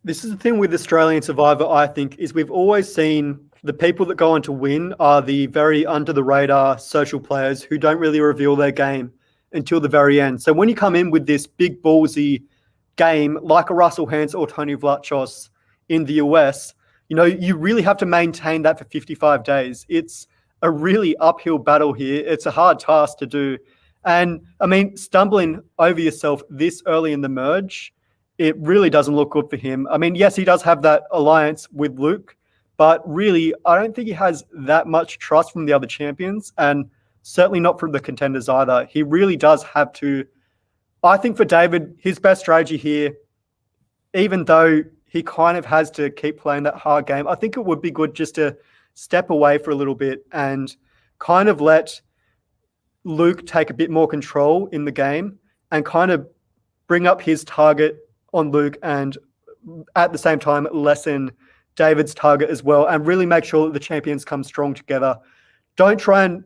This is the thing with Australian Survivor, I think, is we've always seen the people that go on to win are the very under-the-radar social players who don't really reveal their game until the very end. So when you come in with this big ballsy game like a Russell Hans or Tony Vlachos in the US, you really have to maintain that for 55 days. It's a really uphill battle here. It's a hard task to do. And, stumbling over yourself this early in the merge, it really doesn't look good for him. Yes, he does have that alliance with Luke, but really, I don't think he has that much trust from the other champions, and certainly not from the Contenders either. He really does have to. I think for David, his best strategy here, even though he kind of has to keep playing that hard game, I think it would be good just to step away for a little bit and kind of let Luke take a bit more control in the game and kind of bring up his target on Luke, and at the same time lessen David's target as well, and really make sure that the champions come strong together. Don't try and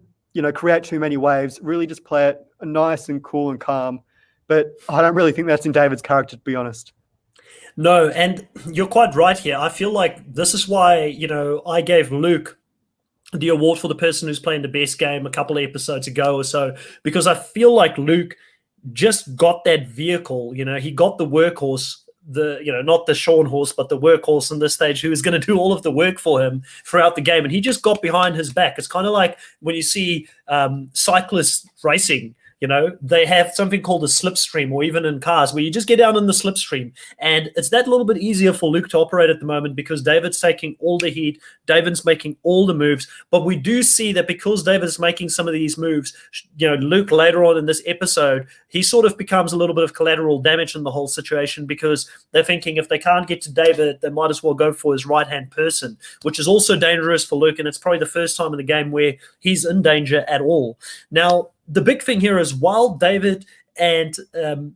create too many waves. Really just play it nice and cool and calm. But I don't really think that's in David's character, to be honest. No, and you're quite right here. I feel like this is why I gave Luke the award for the person who's playing the best game a couple of episodes ago or so, because I feel like Luke just got that vehicle. He got the workhorse, not the Sean horse, but the workhorse in this stage, who is going to do all of the work for him throughout the game. And he just got behind his back. It's kind of like when you see cyclists racing, they have something called a slipstream, or even in cars where you just get down in the slipstream. And it's that little bit easier for Luke to operate at the moment, because David's taking all the heat. David's making all the moves. But we do see that because David's making some of these moves, Luke later on in this episode, he sort of becomes a little bit of collateral damage in the whole situation, because they're thinking if they can't get to David, they might as well go for his right-hand person, which is also dangerous for Luke. And it's probably the first time in the game where he's in danger at all. Now, the big thing here is while David and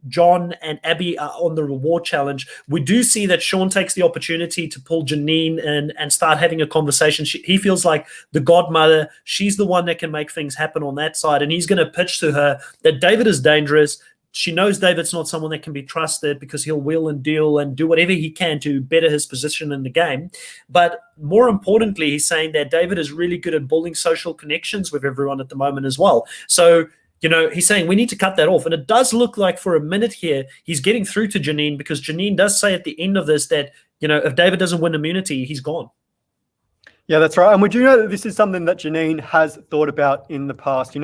John and Abby are on the reward challenge, we do see that Sean takes the opportunity to pull Janine in and start having a conversation. He feels like the godmother. She's the one that can make things happen on that side. And he's going to pitch to her that David is dangerous. she knows David's not someone that can be trusted because he'll wheel and deal and do whatever he can to better his position in the game. But more importantly, he's saying that David is really good at building social connections with everyone at the moment as well. So, he's saying we need to cut that off. And it does look like for a minute here, he's getting through to Janine, because Janine does say at the end of this that, if David doesn't win immunity, he's gone. Yeah, that's right. And we do know that this is something that Janine has thought about in the past.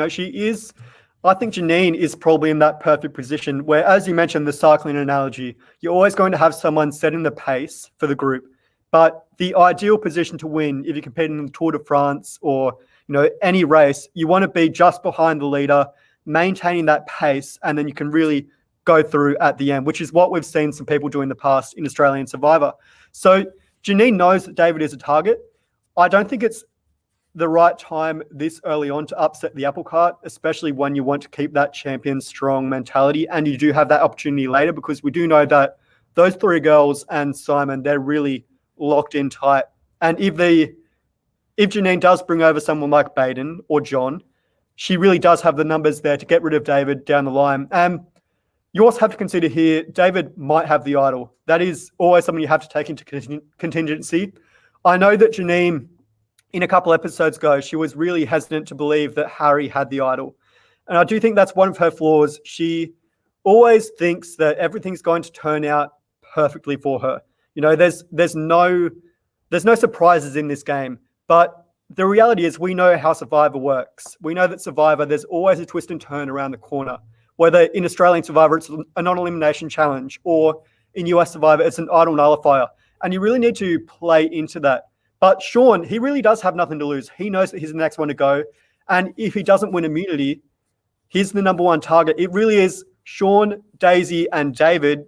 I think Janine is probably in that perfect position where, as you mentioned, the cycling analogy, you're always going to have someone setting the pace for the group. But the ideal position to win, if you're competing in the Tour de France or, any race, you want to be just behind the leader, maintaining that pace, and then you can really go through at the end, which is what we've seen some people do in the past in Australian Survivor. So Janine knows that David is a target. I don't think it's the right time this early on to upset the apple cart, especially when you want to keep that champion strong mentality. And you do have that opportunity later, because we do know that those three girls and Simon, they're really locked in tight. And if Janine does bring over someone like Baden or John, she really does have the numbers there to get rid of David down the line. And you also have to consider here, David might have the idol. That is always something you have to take into contingency. I know that Janine, in a couple episodes ago, she was really hesitant to believe that Harry had the idol. And I do think that's one of her flaws. She always thinks that everything's going to turn out perfectly for her. There's no surprises in this game. But the reality is, we know how Survivor works. We know that Survivor, there's always a twist and turn around the corner. Whether in Australian Survivor, it's a non-elimination challenge, or in US Survivor, it's an idol nullifier. And you really need to play into that. But Sean, he really does have nothing to lose. He knows that he's the next one to go. And if he doesn't win immunity, he's the number one target. It really is Sean, Daisy, and David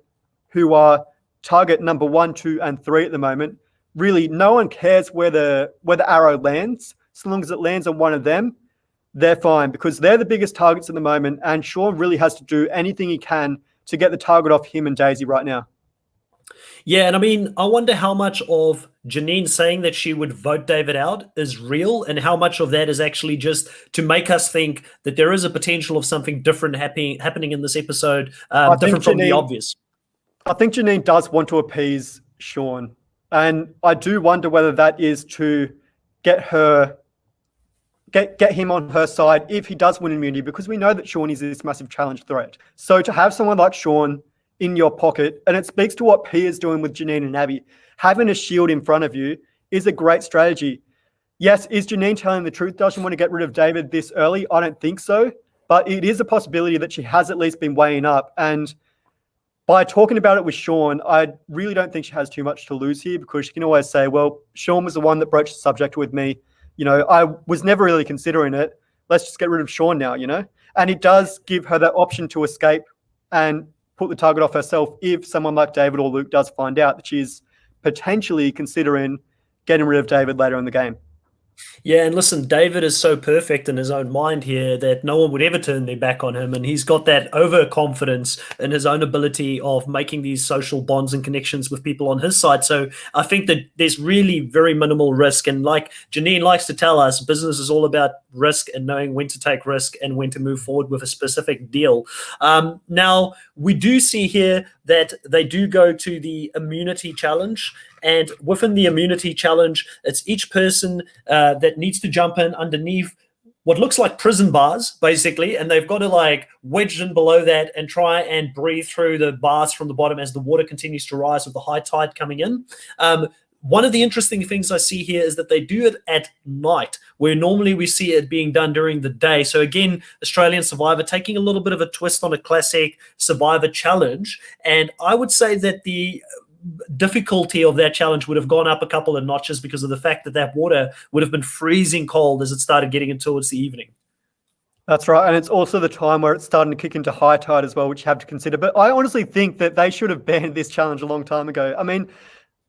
who are target number 1, 2, and 3 at the moment. Really, no one cares where the arrow lands. So long as it lands on one of them, they're fine, because they're the biggest targets at the moment. And Sean really has to do anything he can to get the target off him and Daisy right now. Yeah, and I wonder how much of Janine saying that she would vote David out is real, and how much of that is actually just to make us think that there is a potential of something different happening in this episode, different from the obvious. I think Janine does want to appease Sean, and I do wonder whether that is to get him on her side if he does win immunity, because we know that Sean is this massive challenge threat. So to have someone like Sean in your pocket, and it speaks to what P is doing with Janine and Abby, having a shield in front of you is a great strategy. Yes, is Janine telling the truth? Does she want to get rid of David this early? I don't think so, but it is a possibility that she has at least been weighing up. And by talking about it with Sean, I really don't think she has too much to lose here, because she can always say, well, Sean was the one that broached the subject with me. I was never really considering it. Let's just get rid of Sean now, And it does give her that option to escape and put the target off herself if someone like David or Luke does find out that she's potentially considering getting rid of David later in the game. Yeah, and listen, David is so perfect in his own mind here that no one would ever turn their back on him, and he's got that overconfidence in his own ability of making these social bonds and connections with people on his side. So I think that there's really very minimal risk, and like Janine likes to tell us, business is all about risk and knowing when to take risk and when to move forward with a specific deal. Now, we do see here that they do go to the immunity challenge. And within the immunity challenge, it's each person that needs to jump in underneath what looks like prison bars, basically, and they've got to wedge in below that and try and breathe through the bars from the bottom as the water continues to rise with the high tide coming in. One of the interesting things I see here is that they do it at night, where normally we see it being done during the day. So again, Australian Survivor taking a little bit of a twist on a classic Survivor challenge. And I would say that the difficulty of that challenge would have gone up a couple of notches because of the fact that that water would have been freezing cold as it started getting in towards the evening. That's right. And it's also the time where it's starting to kick into high tide as well, which you have to consider. But I honestly think that they should have banned this challenge a long time ago. I mean,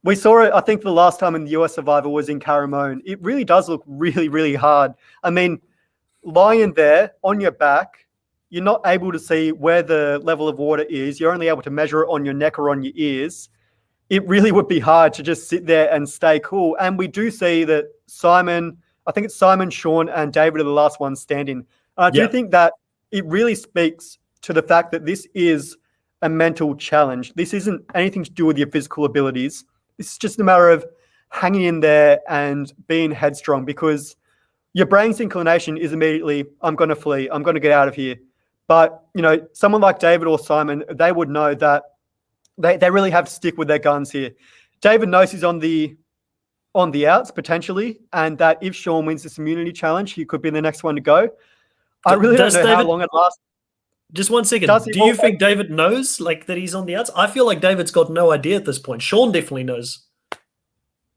we saw it, I think the last time in the US Survivor was in Caramone. It really does look really, really hard. I mean, lying there on your back, you're not able to see where the level of water is. You're only able to measure it on your neck or on your ears. It really would be hard to just sit there and stay cool. And we do see that Simon, I think it's Simon, Sean, and David are the last ones standing. And I do think that it really speaks to the fact that this is a mental challenge. This isn't anything to do with your physical abilities. This is just a matter of hanging in there and being headstrong, because your brain's inclination is immediately, I'm going to flee, I'm going to get out of here. But, someone like David or Simon, they would know that they really have to stick with their guns here. David knows he's on the outs potentially, and that if Sean wins this immunity challenge, he could be the next one to go. I really don't know how long it lasts. Just 1 second. Do you think David knows that he's on the outs? I feel like David's got no idea at this point. Sean definitely knows.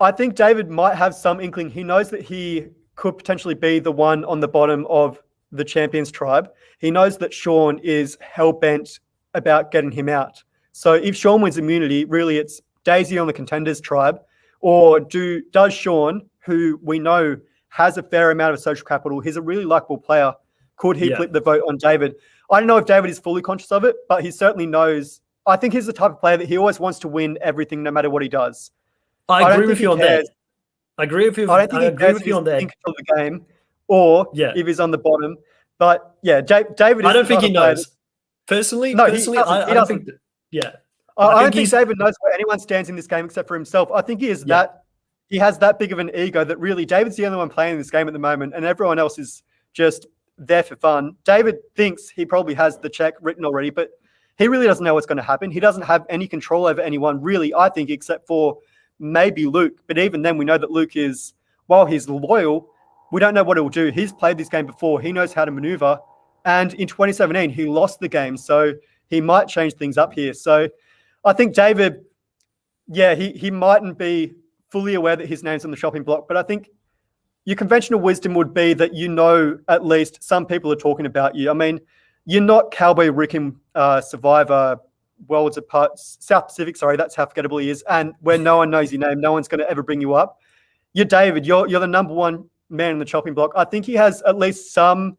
I think David might have some inkling. He knows that he could potentially be the one on the bottom of the Champions tribe. He knows that Sean is hell-bent about getting him out. So if Sean wins immunity, really it's Daisy on the Contenders tribe, or does Sean, who we know has a fair amount of social capital, he's a really likable player, could he flip the vote on David? I don't know if David is fully conscious of it, but he certainly knows. I think he's the type of player that he always wants to win everything no matter what he does. I agree with you on that. I agree with you. I don't think he cares if he's in control of the game or if he's on the bottom. But yeah, David is I don't think he knows. Personally, no, he doesn't. I don't think I don't think David knows where anyone stands in this game except for himself. I think he is he has that big of an ego that really David's the only one playing this game at the moment, and everyone else is just there for fun. David thinks he probably has the check written already, but he really doesn't know what's going to happen. He doesn't have any control over anyone, really, I think, except for maybe Luke. But even then, we know that Luke is, while he's loyal, we don't know what he'll do. He's played this game before. He knows how to maneuver. And in 2017, he lost the game. So he might change things up here. So I think David, he mightn't be fully aware that his name's on the shopping block. But I think your conventional wisdom would be that at least some people are talking about you. I mean, you're not Cowboy Rick in Survivor Worlds Apart, South Pacific, sorry, that's how forgettable he is, and where no one knows your name, no one's going to ever bring you up. You're David, you're the number one man in the chopping block. I think he has at least some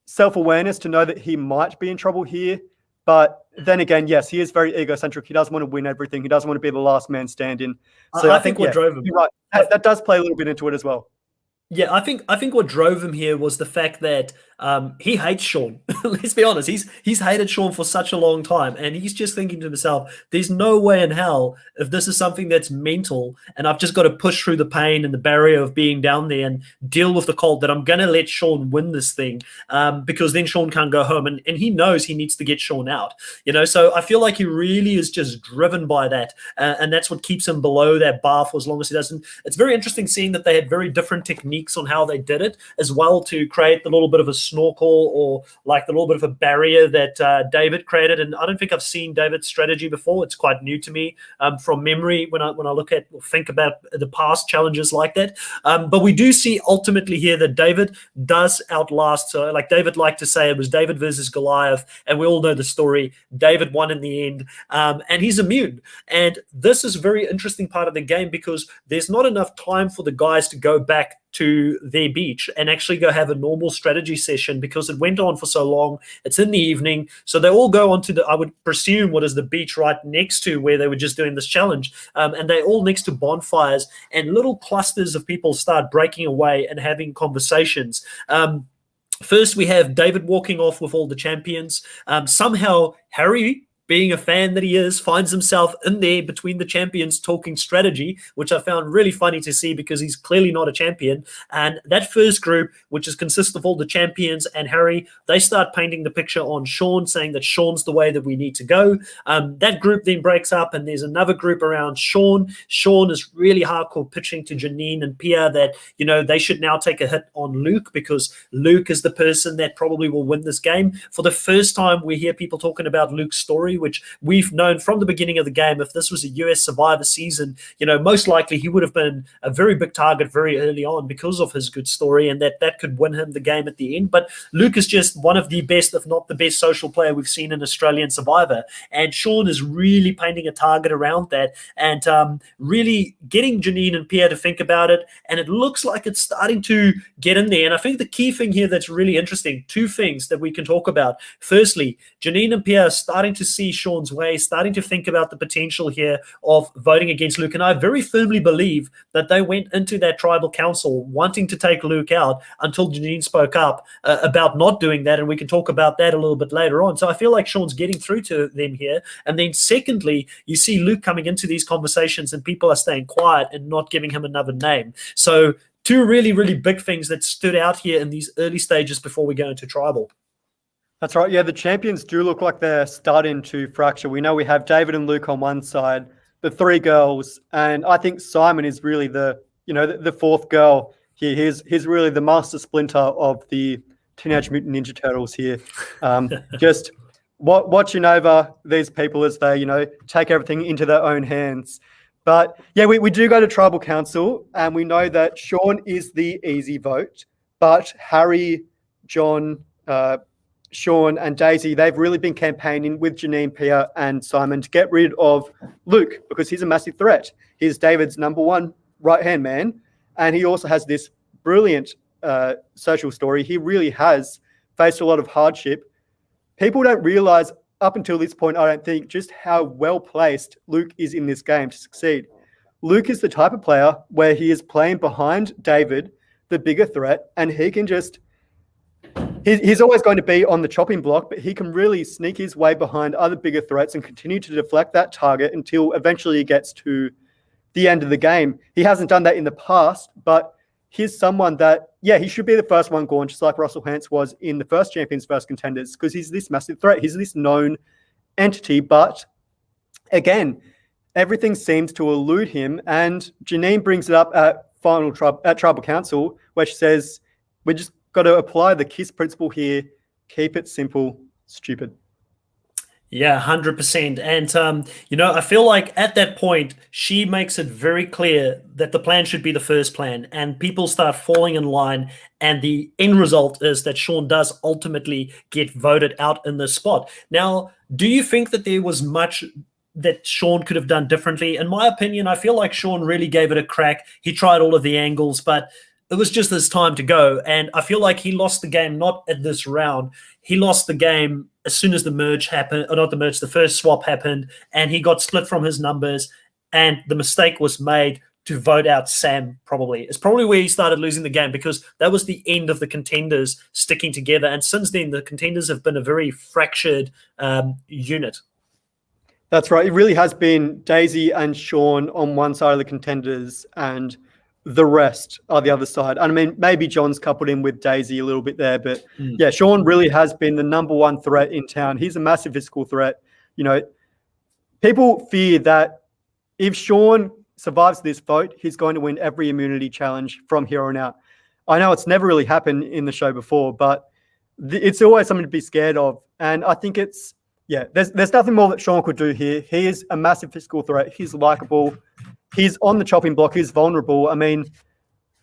self-awareness to know that he might be in trouble here. But then again, yes, he is very egocentric. He doesn't want to win everything. He doesn't want to be the last man standing. So I think what drove him. You're right. That does play a little bit into it as well. Yeah, I think what drove him here was the fact that he hates Sean. Let's be honest. He's hated Sean for such a long time, and he's just thinking to himself, there's no way in hell, if this is something that's mental and I've just got to push through the pain and the barrier of being down there and deal with the cold, that I'm going to let Sean win this thing, because then Sean can't go home, and he knows he needs to get Sean out. So I feel like he really is just driven by that, and that's what keeps him below that bar for as long as he doesn't. It's very interesting seeing that they had very different techniques on how they did it as well, to create the little bit of a snorkel or the little bit of a barrier that David created. And I don't think I've seen David's strategy before. It's quite new to me from memory when I look at or think about the past challenges like that. But we do see ultimately here that David does outlast. So like David liked to say, it was David versus Goliath, and we all know the story. David won in the end, and he's immune. And this is a very interesting part of the game, because there's not enough time for the guys to go back to their beach and actually go have a normal strategy session, because it went on for so long. It's in the evening, so they all go onto I would presume, what is the beach right next to where they were just doing this challenge, and they all next to bonfires, and little clusters of people start breaking away and having conversations. First, we have David walking off with all the champions. Somehow Harry, being a fan that he is, finds himself in there between the champions talking strategy, which I found really funny to see, because he's clearly not a champion. And that first group, which consists of all the champions and Harry, they start painting the picture on Sean, saying that Sean's the way that we need to go. That group then breaks up, and there's another group around Sean. Sean is really hardcore pitching to Janine and Pia that, they should now take a hit on Luke, because Luke is the person that probably will win this game. For the first time, we hear people talking about Luke's story, which we've known from the beginning of the game. If this was a US Survivor season, most likely he would have been a very big target very early on because of his good story, and that could win him the game at the end. But Luke is just one of the best, if not the best, social player we've seen in Australian Survivor. And Sean is really painting a target around that, and really getting Janine and Pierre to think about it. And it looks like it's starting to get in there. And I think the key thing here that's really interesting, two things that we can talk about. Firstly, Janine and Pierre are starting to see see Sean's way, starting to think about the potential here of voting against Luke. And I very firmly believe that they went into that tribal council wanting to take Luke out until Janine spoke up about not doing that. And we can talk about that a little bit later on. So I feel like Sean's getting through to them here. And then secondly, you see Luke coming into these conversations and people are staying quiet and not giving him another name. So two really, really big things that stood out here in these early stages before we go into tribal. That's right. Yeah, the champions do look like they're starting to fracture. We know we have David and Luke on one side, the three girls, and I think Simon is really the fourth girl here. He's really the master splinter of the Teenage Mutant Ninja Turtles here. Just watching over these people as they, take everything into their own hands. But yeah, we do go to tribal council, and we know that Sean is the easy vote, but Harry, John, Sean and Daisy, they've really been campaigning with Janine, Pia and Simon to get rid of Luke because he's a massive threat. He's David's number one right-hand man, and he also has this brilliant social story. He really has faced a lot of hardship. People don't realize up until this point, I don't think, just how well-placed Luke is in this game to succeed. Luke is the type of player where he is playing behind David, the bigger threat, and he can just... He's always going to be on the chopping block, but he can really sneak his way behind other bigger threats and continue to deflect that target until eventually he gets to the end of the game. He hasn't done that in the past, but he's someone that, he should be the first one gone, just like Russell Hantz was in the first Champions vs. Contenders, because he's this massive threat. He's this known entity, but again, everything seems to elude him, and Janine brings it up at Tribal Council, where she says, we're just got to apply the KISS principle here. Keep it simple, stupid. Yeah, 100%. And, I feel like at that point, she makes it very clear that the plan should be the first plan, and people start falling in line. And the end result is that Sean does ultimately get voted out in this spot. Now, do you think that there was much that Sean could have done differently? In my opinion, I feel like Sean really gave it a crack. He tried all of the angles, but it was just his time to go. And I feel like he lost the game not at this round. He lost the game as soon as the merge happened, or not the merge, the first swap happened, and he got split from his numbers, and the mistake was made to vote out Sam, probably. It's probably where he started losing the game, because that was the end of the Contenders sticking together. And since then, the Contenders have been a very fractured unit. That's right. It really has been Daisy and Sean on one side of the Contenders, and the rest are the other side. I mean, maybe John's coupled in with Daisy a little bit there, but Sean really has been the number one threat in town. He's a massive physical threat. People fear that if Sean survives this vote, he's going to win every immunity challenge from here on out. I know it's never really happened in the show before, but it's always something to be scared of. And I think there's nothing more that Sean could do here. He is a massive physical threat. He's likable. He's on the chopping block. He's vulnerable. I mean,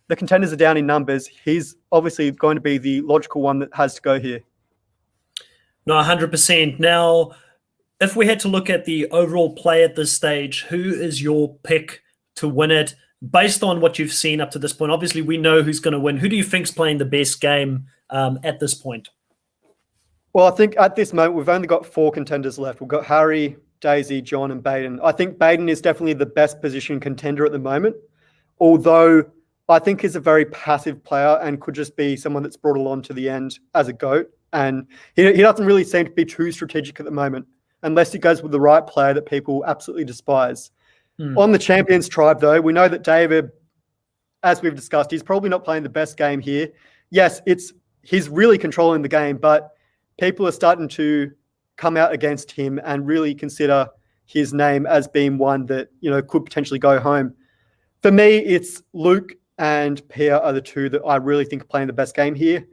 the Contenders are down in numbers. He's obviously going to be the logical one that has to go here. No, 100%. Now, if we had to look at the overall play at this stage, who is your pick to win it based on what you've seen up to this point? Obviously, we know who's going to win. Who do you think's playing the best game at this point? Well, I think at this moment, we've only got 4 contenders left. We've got Harry, Daisy, John, and Baden. I think Baden is definitely the best position contender at the moment, although I think he's a very passive player and could just be someone that's brought along to the end as a GOAT. And he doesn't really seem to be too strategic at the moment, unless he goes with the right player that people absolutely despise. On the Champions tribe, though, we know that David, as we've discussed, he's probably not playing the best game here. Yes, he's really controlling the game, but people are starting to come out against him and really consider his name as being one that, could potentially go home. For me, it's Luke and Pia are the two that I really think are playing the best game here.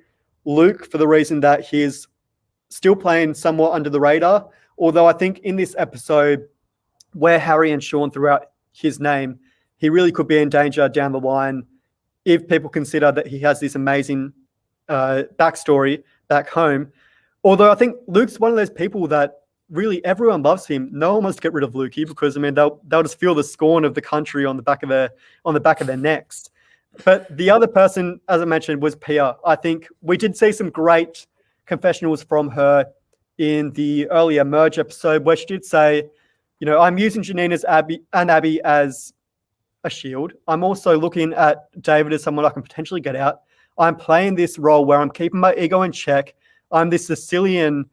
Luke, for the reason that he's still playing somewhat under the radar, although I think in this episode where Harry and Sean threw out his name, he really could be in danger down the line if people consider that he has this amazing backstory back home. Although I think Luke's one of those people that really everyone loves him. No one wants to get rid of Lukey because they'll just feel the scorn of the country on the back of their necks. But the other person, as I mentioned, was Pia. I think we did see some great confessionals from her in the earlier merge episode where she did say, you know, I'm using Janine as Abby as a shield. I'm also looking at David as someone I can potentially get out. I'm playing this role where I'm keeping my ego in check. I'm this Sicilian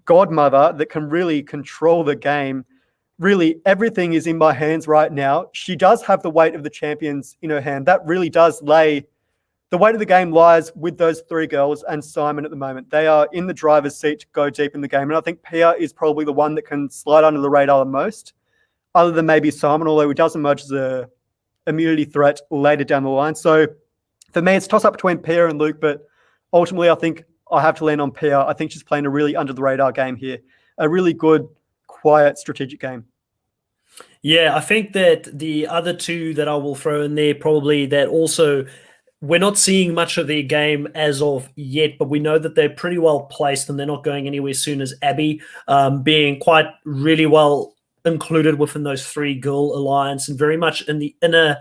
godmother that can really control the game. Really, everything is in my hands right now. She does have the weight of the champions in her hand. That really does lay the weight of the game lies with those three girls and Simon at the moment. They are in the driver's seat to go deep in the game. And I think Pia is probably the one that can slide under the radar the most, other than maybe Simon, although he does emerge as a immunity threat later down the line. So for me, it's toss up between Pia and Luke, but ultimately I think I have to lean on Pia. I think she's playing a really under the radar game here, a really good, quiet, strategic game. Yeah, I think that the other two that I will throw in there probably that also we're not seeing much of their game as of yet, but we know that they're pretty well placed and they're not going anywhere soon as Abby, being quite really well included within those three girl alliance and very much in the inner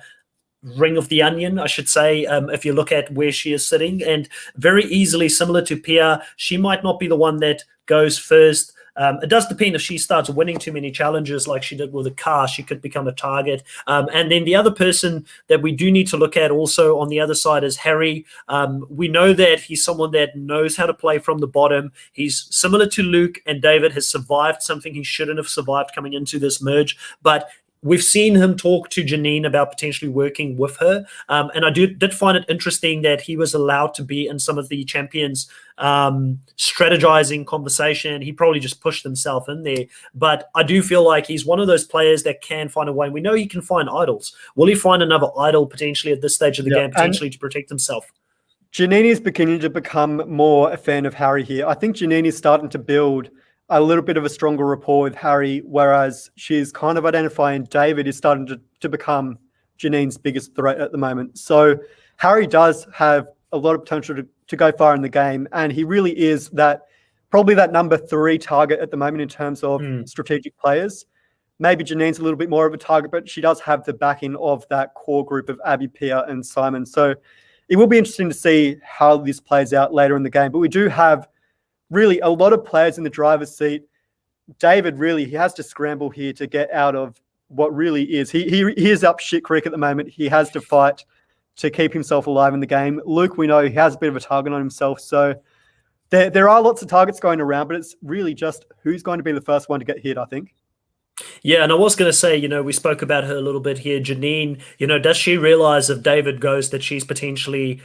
ring of the onion, I should say, if you look at where she is sitting. And very easily, similar to Pia, she might not be the one that goes first. It does depend if she starts winning too many challenges like she did with a car, she could become a target. And then the other person that we do need to look at also on the other side is Harry. We know that he's someone that knows how to play from the bottom. He's similar to Luke and David, has survived something he shouldn't have survived coming into this merge, but we've seen him talk to Janine about potentially working with her. And I did find it interesting that he was allowed to be in some of the champions' strategizing conversation. He probably just pushed himself in there. But I do feel like he's one of those players that can find a way. We know he can find idols. Will he find another idol potentially at this stage of the game, potentially to protect himself? Janine is beginning to become more a fan of Harry here. I think Janine is starting to build a little bit of a stronger rapport with Harry, whereas she's kind of identifying David is starting to become Janine's biggest threat at the moment. So Harry does have a lot of potential to go far in the game, and he really is probably that number 3 target at the moment in terms of strategic players. Maybe Janine's a little bit more of a target, but she does have the backing of that core group of Abby, Pia, and Simon. So it will be interesting to see how this plays out later in the game. But we do have really a lot of players in the driver's seat. David really, he has to scramble here to get out of what really is. He is up shit creek at the moment. He has to fight to keep himself alive in the game. Luke, we know he has a bit of a target on himself. So there are lots of targets going around, but it's really just who's going to be the first one to get hit, I think. Yeah, and I was going to say, we spoke about her a little bit here. Janine, does she realize if David goes that she's potentially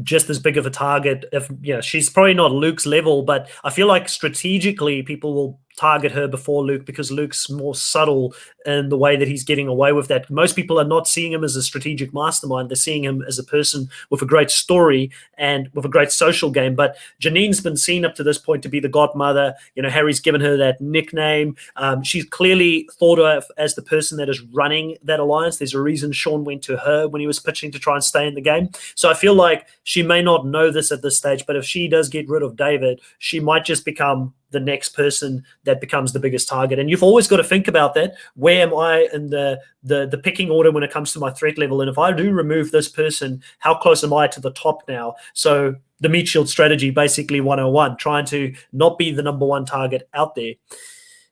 just as big of a target? If she's probably not Luke's level, but I feel like strategically people will target her before Luke because Luke's more subtle in the way that he's getting away with that. Most people are not seeing him as a strategic mastermind. They're seeing him as a person with a great story and with a great social game. But Janine's been seen up to this point to be the godmother. Harry's given her that nickname. She's clearly thought of as the person that is running that alliance. There's a reason Sean went to her when he was pitching to try and stay in the game. So I feel like she may not know this at this stage, but if she does get rid of David, she might just become the next person that becomes the biggest target. And you've always got to think about that. Where am I in the picking order when it comes to my threat level? And if I do remove this person, how close am I to the top now? So the meat shield strategy, basically 101, trying to not be the number one target out there.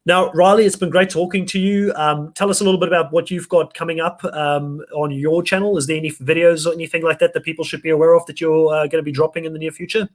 Now, Riley, it's been great talking to you. Tell us a little bit about what you've got coming up on your channel. Is there any videos or anything like that that people should be aware of that you're going to be dropping in the near future?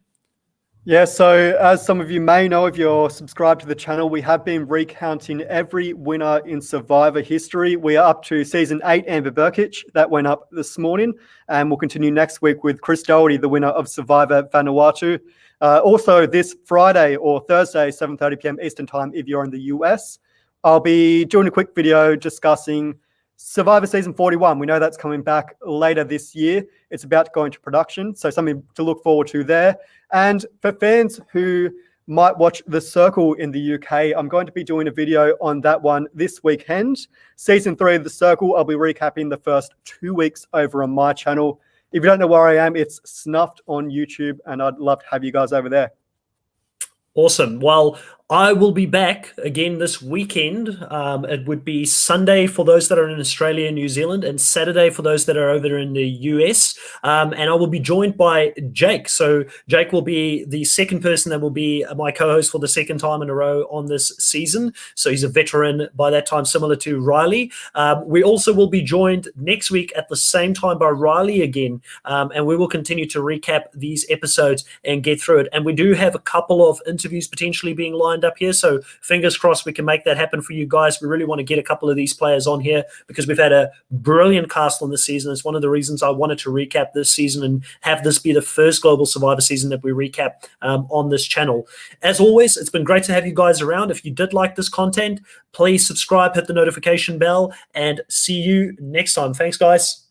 Yeah, so as some of you may know, if you're subscribed to the channel, we have been recounting every winner in Survivor history. We are up to Season 8, Amber Burkic. That went up this morning. And we'll continue next week with Chris Doherty, the winner of Survivor Vanuatu. Also, this Friday or Thursday, 7:30 p.m. Eastern Time, if you're in the US, I'll be doing a quick video discussing Survivor Season 41. We know that's coming back later this year. It's about to go into production, so something to look forward to there. And for fans who might watch The Circle in the UK, I'm going to be doing a video on that one this weekend. Season 3 of The Circle, I'll be recapping the first 2 weeks over on my channel. If you don't know where I am, it's Snuffed on YouTube, and I'd love to have you guys over there. Awesome. Well, I will be back again this weekend. It would be Sunday for those that are in Australia and New Zealand, and Saturday for those that are over in the US. And I will be joined by Jake. So Jake will be the second person that will be my co-host for the second time in a row on this season. So he's a veteran by that time, similar to Riley. We also will be joined next week at the same time by Riley again, and we will continue to recap these episodes and get through it. And we do have a couple of interviews potentially being lined up here, so fingers crossed we can make that happen for you guys. We really want to get a couple of these players on here because we've had a brilliant cast on this season. It's one of the reasons I wanted to recap this season and have this be the first Global Survivor season that we recap on this channel. As always, it's been great to have you guys around. If you did like this content, please subscribe, hit the notification bell, and see you next time. Thanks, guys.